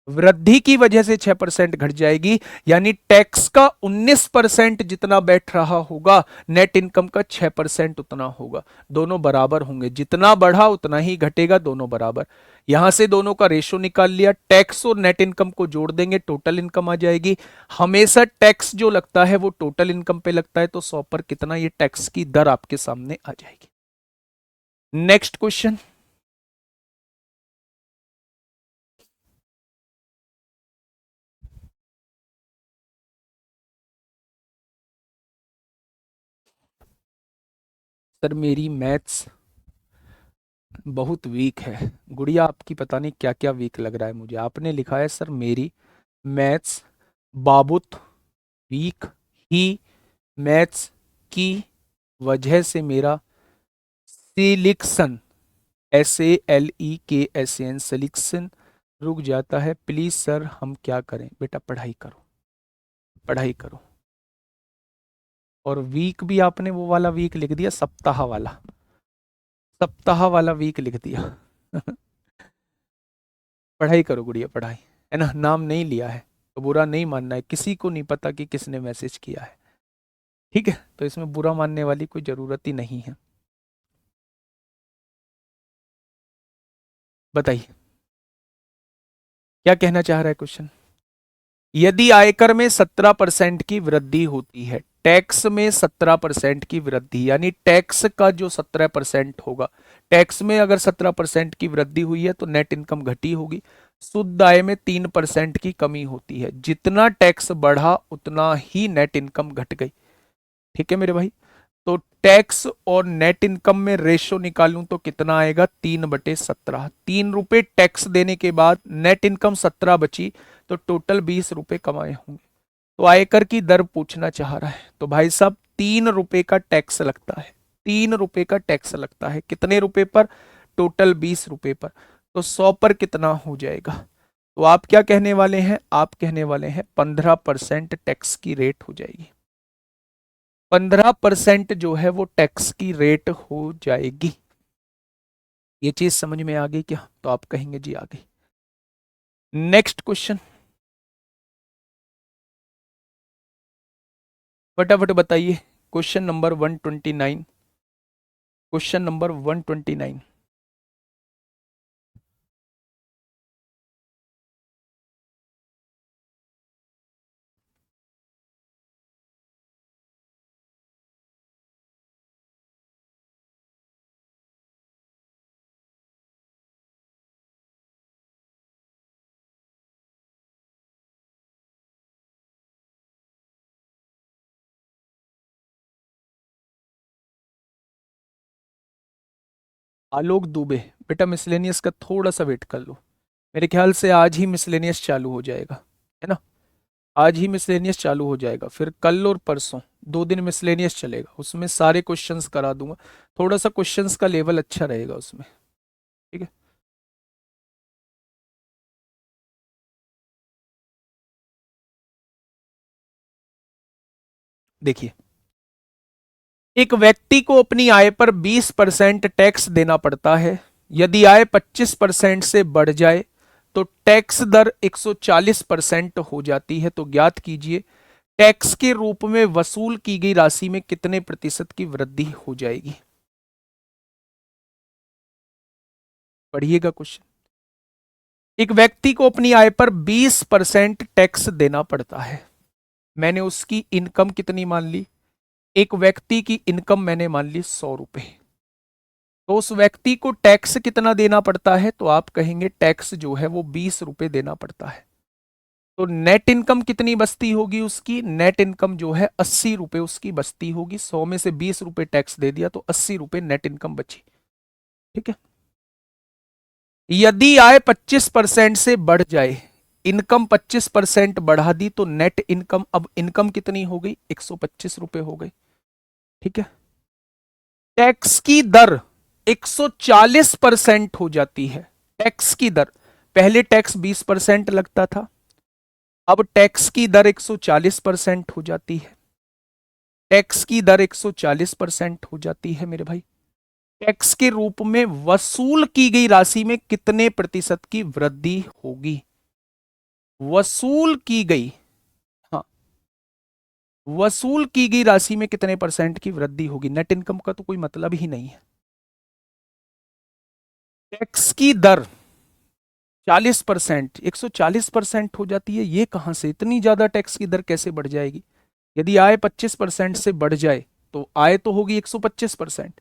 वृद्धि की वजह से 6% घट जाएगी, यानी टैक्स का 19% जितना बैठ रहा होगा, नेट इनकम का 6% उतना होगा। दोनों बराबर होंगे, जितना बढ़ा उतना ही घटेगा, दोनों बराबर। यहां से दोनों का रेशो निकाल लिया, टैक्स और नेट इनकम को जोड़ देंगे, टोटल इनकम आ जाएगी। हमेशा टैक्स जो लगता है वो टोटल इनकम पे लगता है, तो 100 पर कितना, ये टैक्स की दर आपके सामने आ जाएगी। Next question. सर मेरी मैथ्स बहुत वीक है। गुड़िया आपकी पता नहीं क्या क्या वीक लग रहा है मुझे। आपने लिखा है सर मेरी मैथ्स बाबुत वीक ही, मैथ्स की वजह से मेरा सिलेक्शन, SALEKSAN सिलेक्शन रुक जाता है। प्लीज सर हम क्या करें? बेटा पढ़ाई करो, पढ़ाई करो। और वीक भी आपने वो वाला वीक लिख दिया, सप्ताह वाला, सप्ताह वाला वीक लिख दिया। पढ़ाई करो गुड़िया, पढ़ाई, है ना। नाम नहीं लिया है तो बुरा नहीं मानना है, किसी को नहीं पता कि किसने मैसेज किया है। ठीक है, तो इसमें बुरा मानने वाली कोई जरूरत ही नहीं है। बताइए क्या कहना चाह रहा है क्वेश्चन। यदि आयकर में 17% की वृद्धि होती है, टैक्स में 17% की वृद्धि, यानी टैक्स का जो 17% होगा, टैक्स में अगर 17% की वृद्धि हुई है तो नेट इनकम घटी होगी। शुद्ध आय में 3% की कमी होती है, जितना टैक्स बढ़ा उतना ही नेट इनकम घट गई। ठीक है मेरे भाई, तो टैक्स और नेट इनकम में रेशो निकालूं तो कितना आएगा? 3/17। 3 रुपए टैक्स देने के बाद नेट इनकम 17 बची, तो टोटल 20 रुपए कमाए होंगे। तो आयकर की दर पूछना चाह रहा है, तो भाई साहब 3 रुपए का टैक्स लगता है। 3 रुपए का टैक्स लगता है, कितने रुपए पर? टोटल 20 रुपए पर। तो 100 पर कितना हो जाएगा? तो आप क्या कहने वाले हैं? आप कहने वाले हैं 15% टैक्स की रेट हो जाएगी। 15% जो है वो टैक्स की रेट हो जाएगी। ये चीज समझ में आ गई क्या? तो आप कहेंगे जी आ गई। नेक्स्ट क्वेश्चन, फटाफट बताइए। Question number 129, question number 129। Alok Dubey, बेटा मिसलेनियस का थोड़ा सा वेट कर लो। मेरे ख्याल से आज ही मिसलेनियस चालू हो जाएगा, है ना? आज ही मिसलेनियस चालू हो जाएगा, फिर कल और परसों 2 दिन मिसलेनियस चलेगा, उसमें सारे क्वेश्चंस करा दूंगा। थोड़ा सा क्वेश्चंस का लेवल अच्छा रहेगा उसमें, ठीक है? देखिए, एक व्यक्ति को अपनी आय पर 20% टैक्स देना पड़ता है। यदि आय 25% से बढ़ जाए तो टैक्स दर 140% हो जाती है। तो ज्ञात कीजिए टैक्स के रूप में वसूल की गई राशि में कितने प्रतिशत की वृद्धि हो जाएगी। पढ़िएगा क्वेश्चन। एक व्यक्ति को अपनी आय पर 20% टैक्स देना पड़ता है। मैंने उसकी इनकम कितनी मान ली? एक व्यक्ति की इनकम मैंने मान ली 100 रुपए। तो उस व्यक्ति को टैक्स कितना देना पड़ता है? तो आप कहेंगे टैक्स जो है वो 20 रुपए देना पड़ता है। तो नेट इनकम कितनी बचती होगी उसकी? नेट इनकम जो है 80 रुपए उसकी बचती होगी। 100 में से 20 रुपए टैक्स दे दिया तो 80 रुपए नेट इनकम बची, ठीक है? यदि आय 25% से बढ़ जाए, इनकम 25% बढ़ा दी तो नेट इनकम, अब इनकम कितनी हो गई? 125 रुपए हो गई, ठीक है? टैक्स की दर 140% हो जाती है। टैक्स की दर, पहले टैक्स 20% लगता था, अब टैक्स की दर 140% हो जाती है। टैक्स की दर 140% हो जाती है मेरे भाई। टैक्स के रूप में वसूल की गई राशि में कितने प्रतिशत की वृद्धि होगी? वसूल की गई, हाँ, वसूल की गई राशि में कितने परसेंट की वृद्धि होगी? नेट इनकम का तो कोई मतलब ही नहीं है। टैक्स की दर 40%, 140% हो जाती है। ये कहां से इतनी ज्यादा टैक्स की दर कैसे बढ़ जाएगी? यदि आय 25% से बढ़ जाए तो आय तो होगी 125%,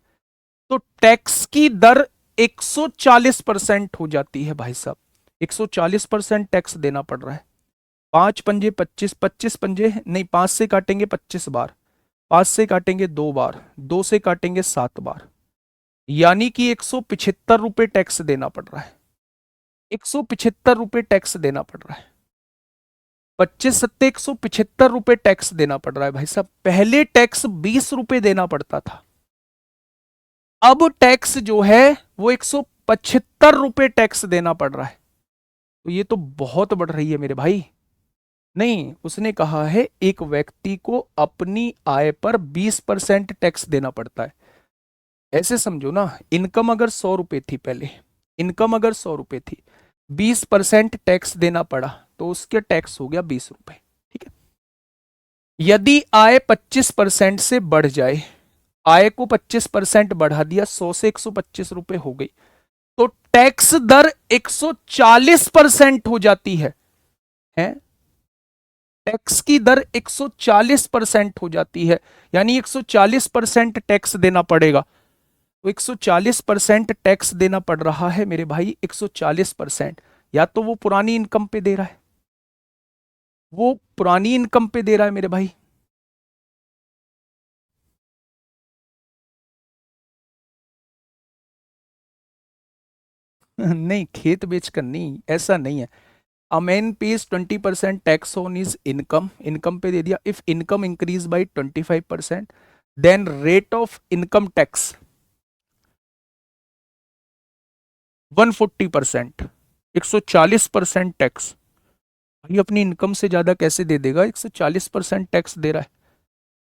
तो टैक्स की दर 140% हो जाती है भाई साहब। 140% टैक्स देना पड़ रहा है। 5 पंजे 25, 25 पंजे नहीं, 5 से काटेंगे 25 बार, 5 से काटेंगे 2 बार, 2 से काटेंगे 7 बार, यानी कि 175 रुपए टैक्स देना पड़ रहा है। 175 रुपए टैक्स देना पड़ रहा है। 25 सत्ते 175 रुपए टैक्स देना पड़ रहा है भाई साहब। पहले टैक्स 20 रुपए देना पड़ता था, अब टैक्स जो है वो 175 रुपए टैक्स देना पड़ रहा है। तो ये तो बहुत बढ़ रही है मेरे भाई। नहीं, उसने कहा है एक व्यक्ति को अपनी आय पर 20% टैक्स देना पड़ता है। ऐसे समझो ना, इनकम अगर 100 रुपए थी पहले, इनकम अगर 100 रुपए थी, 20% टैक्स देना पड़ा तो उसके टैक्स हो गया 20 रुपए, ठीक है? यदि आय 25% से बढ़ जाए, आय को 25% बढ़ा दिया, 100 से 125 रुपए हो गई, तो टैक्स दर 140% हो जाती है? टैक्स की दर 140% हो जाती है, यानी 140% टैक्स देना पड़ेगा। तो 140% टैक्स देना पड़ रहा है मेरे भाई, 140%। या तो वो पुरानी इनकम पे दे रहा है, वो पुरानी इनकम पे दे रहा है मेरे भाई। नहीं, खेत बेचकर नहीं, ऐसा नहीं है। A man pays 20% tax on is income, income पे दे दिया। If income increase by 25%, then rate of income tax 140%, 140% tax. भाई अपनी इनकम से ज्यादा कैसे दे देगा? 140% टैक्स दे रहा है।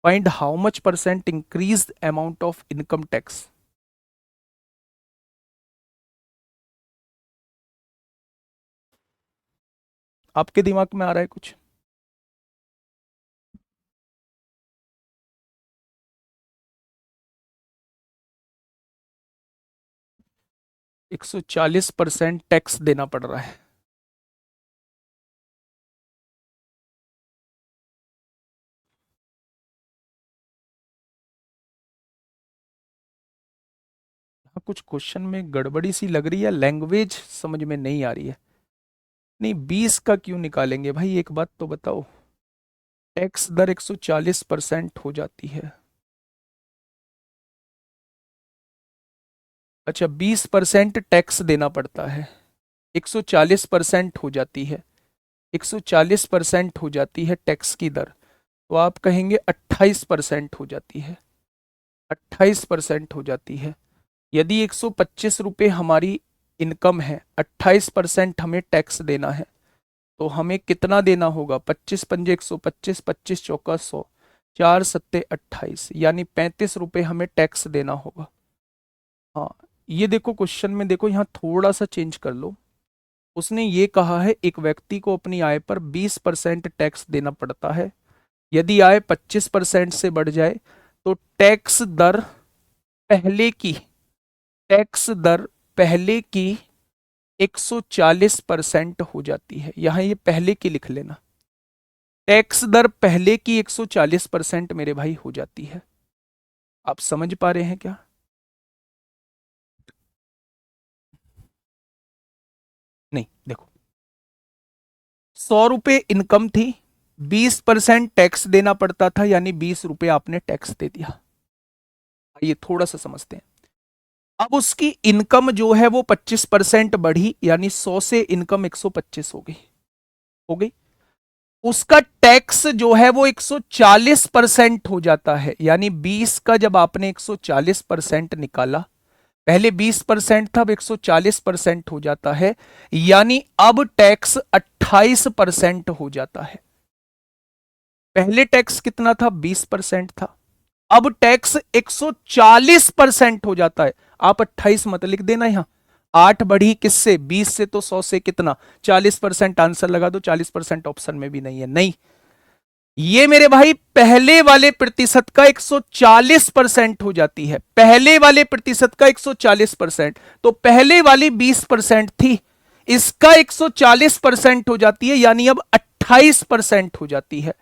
Find how much percent increase amount of income tax. आपके दिमाग में आ रहा है कुछ? 140% टैक्स देना पड़ रहा है। हाँ, कुछ क्वेश्चन में गड़बड़ी सी लग रही है, लैंग्वेज समझ में नहीं आ रही है। नहीं, 20 का क्यों निकालेंगे भाई, एक बात तो बताओ। टैक्स दर 140% हो जाती है। अच्छा, 20% टैक्स देना पड़ता है, 140% हो जाती है, 140% हो जाती है टैक्स की दर, तो आप कहेंगे 28% हो जाती है, 28% हो जाती है। यदि 125 रुपये हमारी इनकम है, 28% हमें टैक्स देना है, तो हमें कितना देना होगा? 25 पंजे 125, 25 चौका 100, 4 सत्ते 28, यानी 35 रुपये हमें टैक्स देना होगा। हाँ, ये देखो क्वेश्चन में, देखो यहाँ थोड़ा सा चेंज कर लो। उसने ये कहा है एक व्यक्ति को अपनी आय पर 20% टैक्स देना पड़ता है, यदि आय 25% से बढ़ जाए तो पहले की टैक्स दर पहले की 140% हो जाती है। यहां ये पहले की लिख लेना, टैक्स दर पहले की 140% मेरे भाई हो जाती है। आप समझ पा रहे हैं क्या? नहीं, देखो, 100 रुपये इनकम थी, 20% टैक्स देना पड़ता था, यानी 20 रुपये आपने टैक्स दे दिया। ये थोड़ा सा समझते हैं। अब उसकी इनकम जो है वो 25% बढ़ी, यानी 100 से इनकम 125 हो गई, हो गई। उसका टैक्स जो है वो 140% हो जाता है, यानी 20 का जब आपने 140% निकाला, पहले 20% था, अब 140% हो जाता है, यानी अब टैक्स 28% हो जाता है। पहले टैक्स कितना था? 20% था, अब टैक्स 140% हो जाता है। आप 28 मत लिख देना यहां, 8 बढ़ी किससे? 20 से, तो 100 से कितना? 40%। आंसर लगा दो, 40% ऑप्शन में भी नहीं है। नहीं, ये मेरे भाई पहले वाले प्रतिशत का 140% हो जाती है, पहले वाले प्रतिशत का 140%। तो पहले वाली 20% थी, इसका 140% हो जाती है, यानी अब 28% हो जाती है।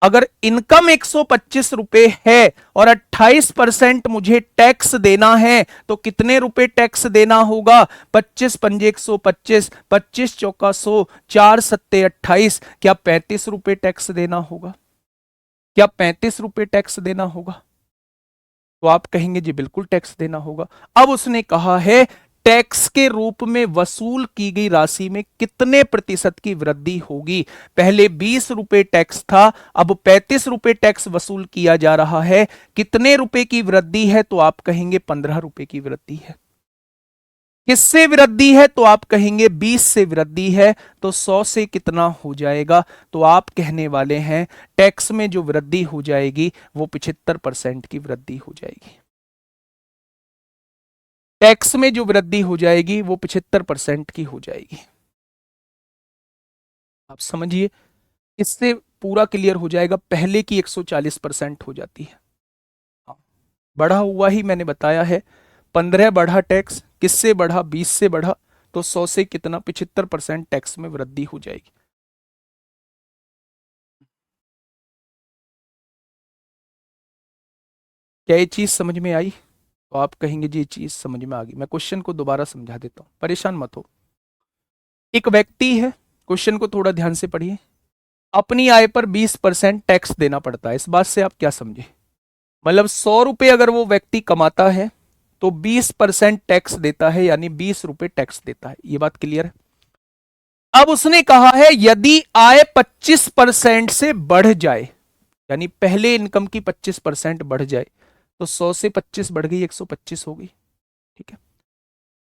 अगर इनकम 125 रुपए है और 28% मुझे टैक्स देना है, तो कितने रुपए टैक्स देना होगा? 25 पंजे 125, 25 चौका 100, 4 सत्ते 28। क्या 35 रुपए टैक्स देना होगा? क्या 35 रुपए टैक्स देना होगा? तो आप कहेंगे जी बिल्कुल टैक्स देना होगा। अब उसने कहा है टैक्स के रूप में वसूल की गई राशि में कितने प्रतिशत की वृद्धि होगी? पहले 20 रुपए टैक्स था, अब 35 रुपए टैक्स वसूल किया जा रहा है, कितने रुपए की वृद्धि है? तो आप कहेंगे 15 रुपए की वृद्धि है। किससे वृद्धि है? तो आप कहेंगे 20 से वृद्धि है, तो 100 से कितना हो जाएगा? तो आप कहने वाले हैं टैक्स में जो वृद्धि हो जाएगी वो 75% की वृद्धि हो जाएगी। टैक्स में जो वृद्धि हो जाएगी वो 75% की हो जाएगी। आप समझिए, इससे पूरा क्लियर हो जाएगा। पहले की 140% हो जाती है। हाँ, बढ़ा हुआ ही मैंने बताया है। 15 बढ़ा टैक्स, किससे बढ़ा? 20 से बढ़ा, तो 100 से कितना? 75% टैक्स में वृद्धि हो जाएगी। क्या ये चीज समझ में आई? तो आप कहेंगे जी ये चीज समझ में आ गई। मैं क्वेश्चन को दोबारा समझा देता हूं, परेशान मत हो। एक व्यक्ति है, क्वेश्चन को थोड़ा ध्यान से पढ़िए। अपनी आय पर 20% टैक्स देना पड़ता है। इस बात से आप क्या समझे? मतलब 100 रुपए अगर वो व्यक्ति कमाता है तो 20% टैक्स देता है, यानी 20 रुपए टैक्स देता है। ये बात क्लियर है? अब उसने कहा है यदि आय 25% से बढ़ जाए, यानी पहले इनकम की 25% बढ़ जाए, तो 100 से 25 बढ़ गई, 125 हो गई। ठीक है।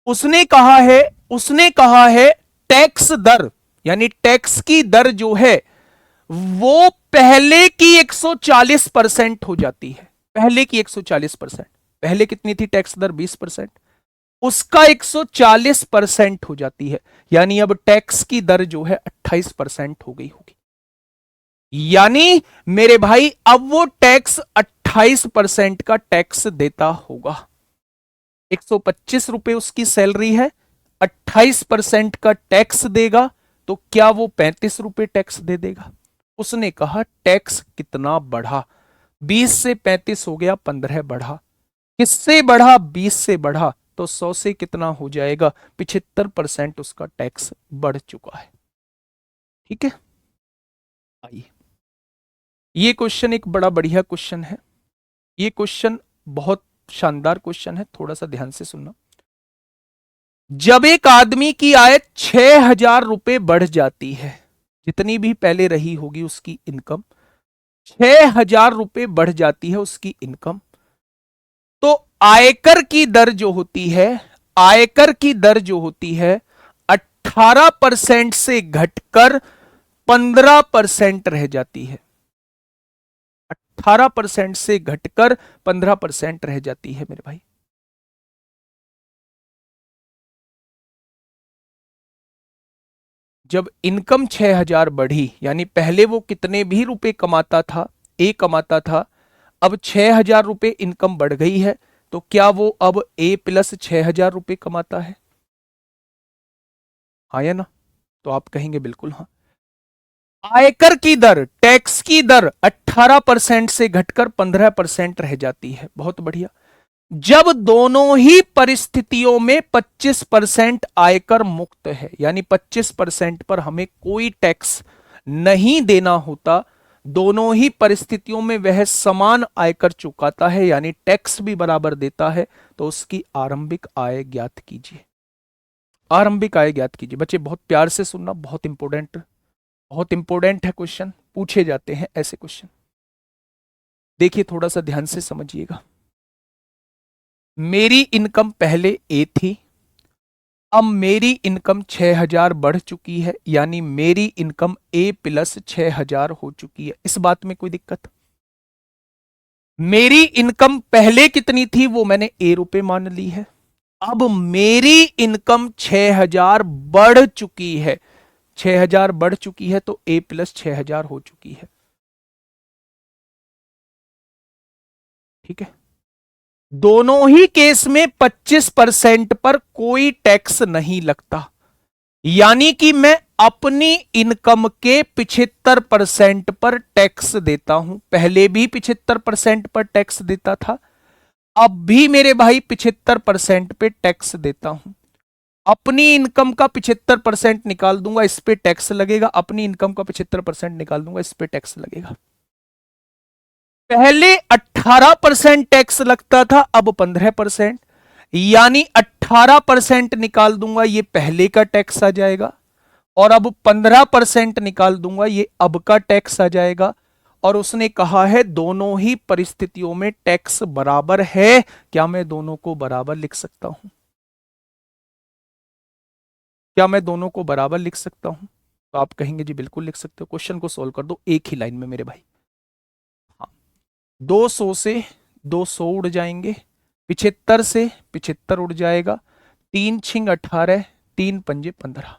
उसने कहा है उसने कहा है टैक्स दर, यानी टैक्स की दर जो है वो पहले की 140% हो जाती है। पहले की 140%। पहले कितनी थी टैक्स दर? 20%। उसका 140% हो जाती है। यानी अब टैक्स की दर जो है 28% हो गई होगी। यानी मेरे भाई अब वो टैक्स 28% का टैक्स देता होगा। 125 रुपए उसकी सैलरी है, 28% का टैक्स देगा, तो क्या वो 35 रुपए टैक्स दे देगा? उसने कहा टैक्स कितना बढ़ा, 20 से 35 हो गया, 15 बढ़ा। किससे बढ़ा? 20 से बढ़ा, तो 100 से कितना हो जाएगा? 75% उसका टैक्स बढ़ चुका है। ठीक है, आइए, ये क्वेश्चन एक बड़ा बढ़िया क्वेश्चन है। ये क्वेश्चन बहुत शानदार क्वेश्चन है, थोड़ा सा ध्यान से सुनना। जब एक आदमी की आय 6,000 रुपए बढ़ जाती है, जितनी भी पहले रही होगी उसकी इनकम, 6,000 रुपए बढ़ जाती है उसकी इनकम, तो आयकर की दर जो होती है, आयकर की दर जो होती है 18% से घटकर 15% रह जाती है। 18% से घटकर 15% रह जाती है मेरे भाई। जब इनकम 6,000 बढ़ी, यानी पहले वो कितने भी रुपए कमाता था, ए कमाता था, अब 6,000 रुपए इनकम बढ़ गई है, तो क्या वो अब ए प्लस 6,000 रुपए कमाता है? हाँ या ना? तो आप कहेंगे बिल्कुल हाँ। आयकर की दर, टैक्स की दर 18% से घटकर 15% रह जाती है। बहुत बढ़िया। जब दोनों ही परिस्थितियों में 25% आयकर मुक्त है, यानी 25% पर हमें कोई टैक्स नहीं देना होता, दोनों ही परिस्थितियों में वह समान आयकर चुकाता है, यानी टैक्स भी बराबर देता है, तो उसकी आरंभिक आय ज्ञात कीजिए। आरंभिक आय ज्ञात कीजिए। बच्चे बहुत प्यार से सुनना, बहुत इंपॉर्टेंट है क्वेश्चन, पूछे जाते हैं ऐसे क्वेश्चन। देखिए थोड़ा सा ध्यान से समझिएगा। मेरी इनकम पहले ए थी, अब मेरी इनकम 6,000 बढ़ चुकी है, यानी मेरी इनकम ए प्लस 6,000 हो चुकी है। इस बात में कोई दिक्कत? मेरी इनकम पहले कितनी थी वो मैंने ए रुपए मान ली है, अब मेरी इनकम 6,000 बढ़ चुकी है, 6,000 बढ़ चुकी है, तो ए प्लस 6,000 हो चुकी है। ठीक है, दोनों ही केस में 25% पर कोई टैक्स नहीं लगता, यानी कि मैं अपनी इनकम के 75% पर टैक्स देता हूं। पहले भी 75% पर टैक्स देता था, अब भी मेरे भाई 75% पे टैक्स देता हूं। अपनी इनकम का 75% निकाल दूंगा, इस पे टैक्स लगेगा, अपनी इनकम का 75% निकाल दूंगा, इस पे टैक्स लगेगा। पहले 18% टैक्स लगता था, अब 15%, यानी 18% निकाल दूंगा, ये पहले का टैक्स आ जाएगा, और अब 15% निकाल दूंगा, ये अब का टैक्स आ जाएगा। और उसने कहा है दोनों ही परिस्थितियों में टैक्स बराबर है, क्या मैं दोनों को बराबर लिख सकता हूं? क्या मैं दोनों को बराबर लिख सकता हूं? तो आप कहेंगे जी बिल्कुल लिख सकते हो। क्वेश्चन को सोल्व कर दो एक ही लाइन में मेरे भाई। हाँ, 200 से 200 उड़ जाएंगे, 75 से 75 उड़ जाएगा, 3 छिंग 18, 3 पंजे 15,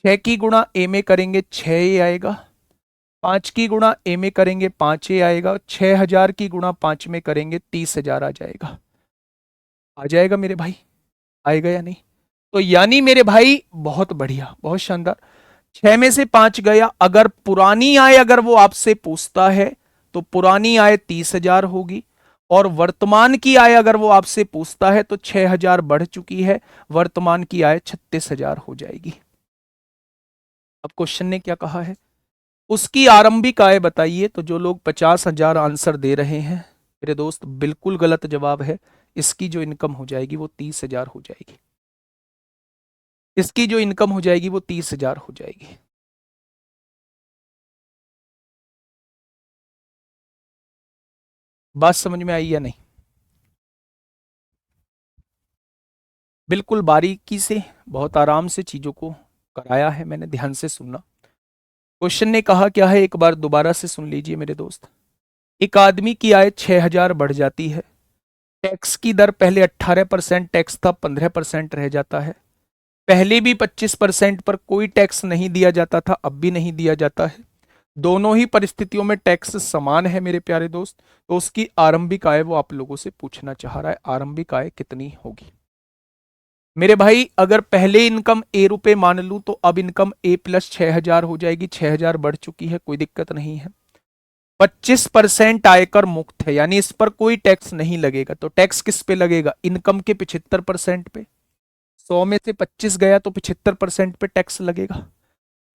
6 की गुणा ए में करेंगे 6 ए आएगा, 5 की गुणा ए में करेंगे 5 ए आएगा, 6,000 की गुणा 5 में करेंगे 30,000 आ जाएगा। आ जाएगा मेरे भाई? आएगा या नहीं? तो यानी मेरे भाई बहुत बढ़िया, बहुत शानदार। 6 में से 5 गया, अगर पुरानी आय अगर वो आपसे पूछता है तो पुरानी आय 30,000 होगी, और वर्तमान की आय अगर वो आपसे पूछता है तो 6,000 बढ़ चुकी है, वर्तमान की आय 36,000 हो जाएगी। अब क्वेश्चन ने क्या कहा है? उसकी आरंभिक आय बताइए। तो जो लोग 50,000 आंसर दे रहे हैं मेरे दोस्त, बिल्कुल गलत जवाब है। इसकी जो इनकम हो जाएगी वो 30,000 हो जाएगी। इसकी जो इनकम हो जाएगी वो 30,000 हो जाएगी। बात समझ में आई या नहीं? बिल्कुल बारीकी से, बहुत आराम से चीजों को कराया है मैंने, ध्यान से सुनना। क्वेश्चन ने कहा क्या है, एक बार दोबारा से सुन लीजिए मेरे दोस्त। एक आदमी की आय 6,000 बढ़ जाती है, टैक्स की दर पहले 18% टैक्स था, 15% रह जाता है। पहले भी 25% पर कोई टैक्स नहीं दिया जाता था, अब भी नहीं दिया जाता है। दोनों ही परिस्थितियों में टैक्स समान है मेरे प्यारे दोस्त। तो उसकी आरंभिक आय वो आप लोगों से पूछना चाह रहा है, आरंभिक आय कितनी होगी। मेरे भाई अगर पहले इनकम ए रुपए मान लूं तो अब इनकम ए प्लस 6,000 हो जाएगी। 6,000 बढ़ चुकी है, कोई दिक्कत नहीं है। 25% आयकर मुक्त है, यानी इस पर कोई टैक्स नहीं लगेगा। तो टैक्स किस पे लगेगा? इनकम के 75% पे। 100 में से 25 गया तो 75% पे टैक्स लगेगा।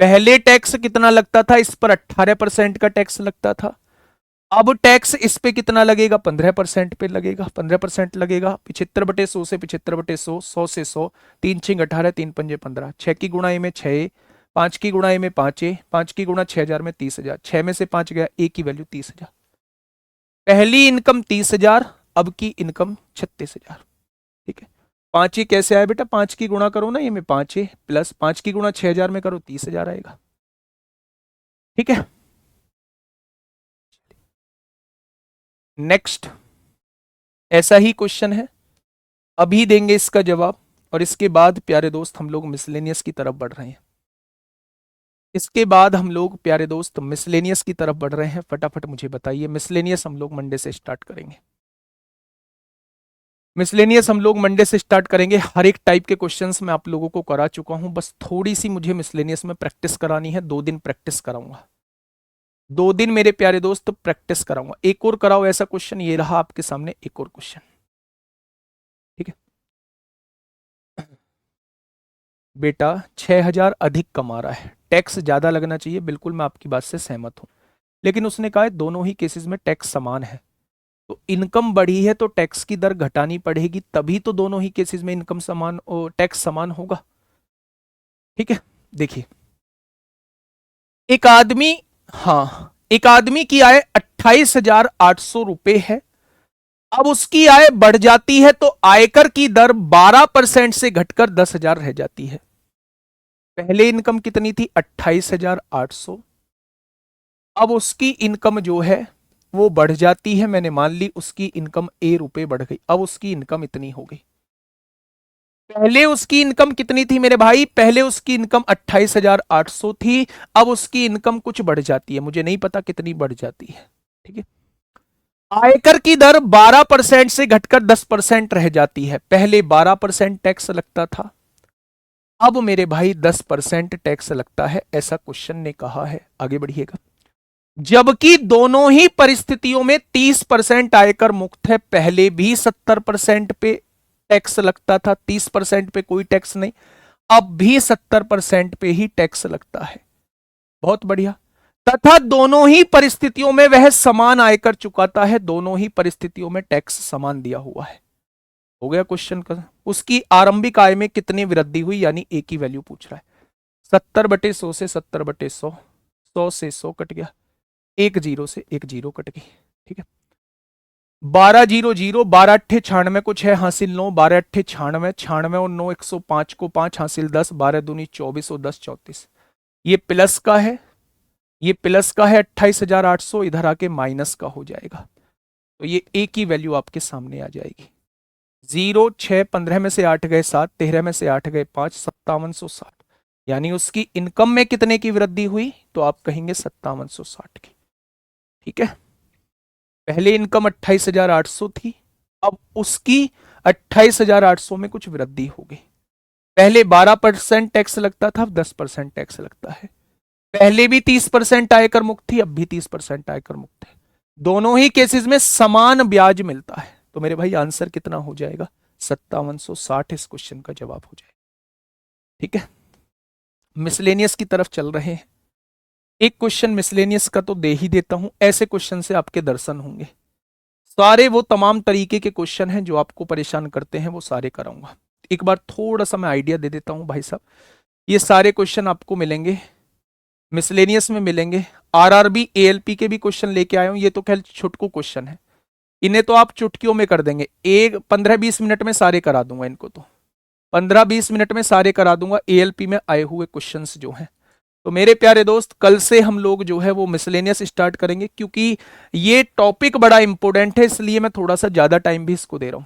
पहले टैक्स कितना लगता था? इस पर 18% का टैक्स लगता था। अब टैक्स इस पे कितना लगेगा? 15% पे लगेगा। 15% लगेगा। 75/100 से 75/100, 100 से 100, 3×6 = 18, 3×5 = 15, 6 की गुणाई में 6, 5 की गुणाई में 5, 5 की गुणा 6,000 में 30,000, 6 में से 5 गया, ए की वैल्यू 30,000। पहली इनकम 30,000, अब की इनकम 36,000। ठीक है। 5 कैसे आया बेटा? 5 की गुणा करो ना, ये में 5 प्लस 5 की गुणा 6,000 में करो, 30,000 आएगा। ठीक है। नेक्स्ट ऐसा ही क्वेश्चन है, अभी देंगे इसका जवाब। और इसके बाद प्यारे दोस्त हम लोग मिसलेनियस की तरफ बढ़ रहे हैं। इसके बाद हम लोग प्यारे दोस्त मिसलेनियस की तरफ बढ़ रहे हैं। फटाफट मुझे बताइए, मिसलेनियस हम लोग मंडे से स्टार्ट करेंगे। मिसलेनियस हम लोग मंडे से स्टार्ट करेंगे। हर एक टाइप के क्वेश्चंस मैं आप लोगों को करा चुका हूं, बस थोड़ी सी मुझे मिसलेनियस में प्रैक्टिस करानी है। 2 दिन प्रैक्टिस कराऊंगा, 2 दिन मेरे प्यारे दोस्त प्रैक्टिस कराऊंगा। एक और कराओ ऐसा क्वेश्चन, ये रहा आपके सामने एक और क्वेश्चन। ठीक है बेटा, 6,000 अधिक कमा रहा है, टैक्स ज्यादा लगना चाहिए, बिल्कुल मैं आपकी बात से सहमत हूं। लेकिन उसने कहा है दोनों ही केसेस में टैक्स समान है। तो इनकम बढ़ी है तो टैक्स की दर घटानी पड़ेगी, तभी तो दोनों ही केसेस में इनकम समान और टैक्स समान होगा। ठीक है। देखिए, एक आदमी, हाँ, एक आदमी की आय 28,800 रुपए है। अब उसकी आय बढ़ जाती है तो आयकर की दर 12% से घटकर 10,000 रह जाती है। पहले इनकम कितनी थी? 28,800। अब उसकी इनकम जो है वो बढ़ जाती है, मैंने मान ली उसकी इनकम ए रुपए बढ़ गई। अब उसकी इनकम इतनी हो गई। पहले उसकी इनकम कितनी थी मेरे भाई? पहले उसकी इनकम 28,800 थी। अब उसकी इनकम कुछ बढ़ जाती है, मुझे नहीं पता कितनी बढ़ जाती है। ठीक है। आयकर की दर 12% से घटकर 10% रह जाती है। पहले 12% टैक्स लगता था, अब मेरे भाई 10% टैक्स लगता है, ऐसा क्वेश्चन ने कहा है। आगे बढ़िएगा। जबकि दोनों ही परिस्थितियों में 30% आयकर मुक्त है। पहले भी 70% पे टैक्स लगता था, 30% पे कोई टैक्स नहीं। अब भी 70% पे ही टैक्स लगता है। बहुत बढ़िया। तथा दोनों ही परिस्थितियों में वह समान आयकर चुकाता है। दोनों ही परिस्थितियों में टैक्स समान दिया हुआ है। हो गया क्वेश्चन का। उसकी आरंभिक आय में कितनी वृद्धि हुई, यानी ए की वैल्यू पूछ रहा है। 70/100 से 70/100, 100 से 100 कट गया, एक जीरो से एक जीरो कट गई। ठीक है। 12 0 0, 12 8 96 कुछ है हासिल 9, 12 8 96, 96 और 9 105 को 5 हासिल 10, 12 दूनी 24 और 10 34। ये प्लस का है, ये प्लस का है 28,800, इधर आके माइनस का हो जाएगा। तो ये ए की वैल्यू आपके सामने आ जाएगी। 0 6 15 में से 8 गए 7, 13 में से 8 गए 5, 5760। यानी उसकी इनकम में कितने की वृद्धि हुई? तो आप कहेंगे 5760 की। ठीक है। पहले इनकम 28,800 थी, अब उसकी 28,800 में कुछ वृद्धि हो गई। पहले 12% टैक्स लगता था, अब 10% टैक्स लगता है। पहले भी 30% आयकर मुक्त थी, अब भी 30% आयकर मुक्त है। दोनों ही केसेस में समान ब्याज मिलता है। तो मेरे भाई आंसर कितना हो जाएगा? 5760 इस क्वेश्चन का जवाब हो जाएगा। ठीक है। मिसलेनियस की तरफ चल रहे हैं। एक क्वेश्चन मिसलेनियस का तो दे ही देता हूं, ऐसे क्वेश्चन से आपके दर्शन होंगे। सारे वो तमाम तरीके के क्वेश्चन हैं जो आपको परेशान करते हैं, वो सारे कराऊंगा। एक बार थोड़ा सा मैं आइडिया दे देता हूं भाई साहब। ये सारे क्वेश्चन आपको मिलेंगे मिसलेनियस में, मिलेंगे। आरआरबी एएलपी के भी क्वेश्चन लेके आया हूं। ये तो खैर छुटकू क्वेश्चन है, इन्हें तो आप चुटकियों में कर देंगे। एक 15-20 मिनट में सारे करा दूंगा इनको, तो 15-20 मिनट में सारे करा दूंगा एएलपी में आए हुए क्वेश्चंस जो हैं। तो मेरे प्यारे दोस्त, कल से हम लोग जो है वो मिसलेनियस स्टार्ट करेंगे, क्योंकि ये टॉपिक बड़ा इंपॉर्टेंट है, इसलिए मैं थोड़ा सा ज्यादा टाइम भी इसको दे रहा हूं।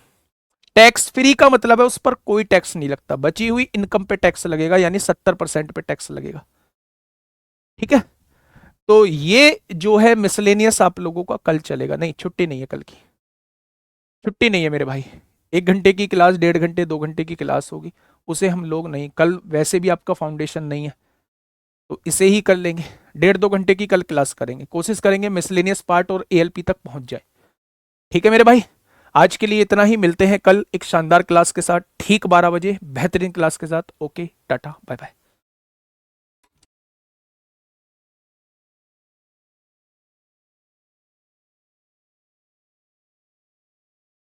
टैक्स फ्री का मतलब है उस पर कोई टैक्स नहीं लगता, बची हुई इनकम पे टैक्स लगेगा, यानी 70% पे टैक्स लगेगा। ठीक है। तो ये जो है मिसलेनियस आप लोगों का कल चलेगा। नहीं, छुट्टी नहीं है कल की, छुट्टी नहीं है मेरे भाई। 1 घंटे की क्लास, 1.5 घंटे 2 घंटे की क्लास होगी, उसे हम लोग नहीं, कल वैसे भी आपका फाउंडेशन नहीं है तो इसे ही कर लेंगे। 1.5 2 घंटे की कल क्लास करेंगे, कोशिश करेंगे मिसलेनियस पार्ट और एएलपी तक पहुंच जाए। ठीक है मेरे भाई, आज के लिए इतना ही। मिलते हैं कल एक शानदार क्लास के साथ, ठीक 12 बजे, बेहतरीन क्लास के साथ। Okay, tata, bye bye.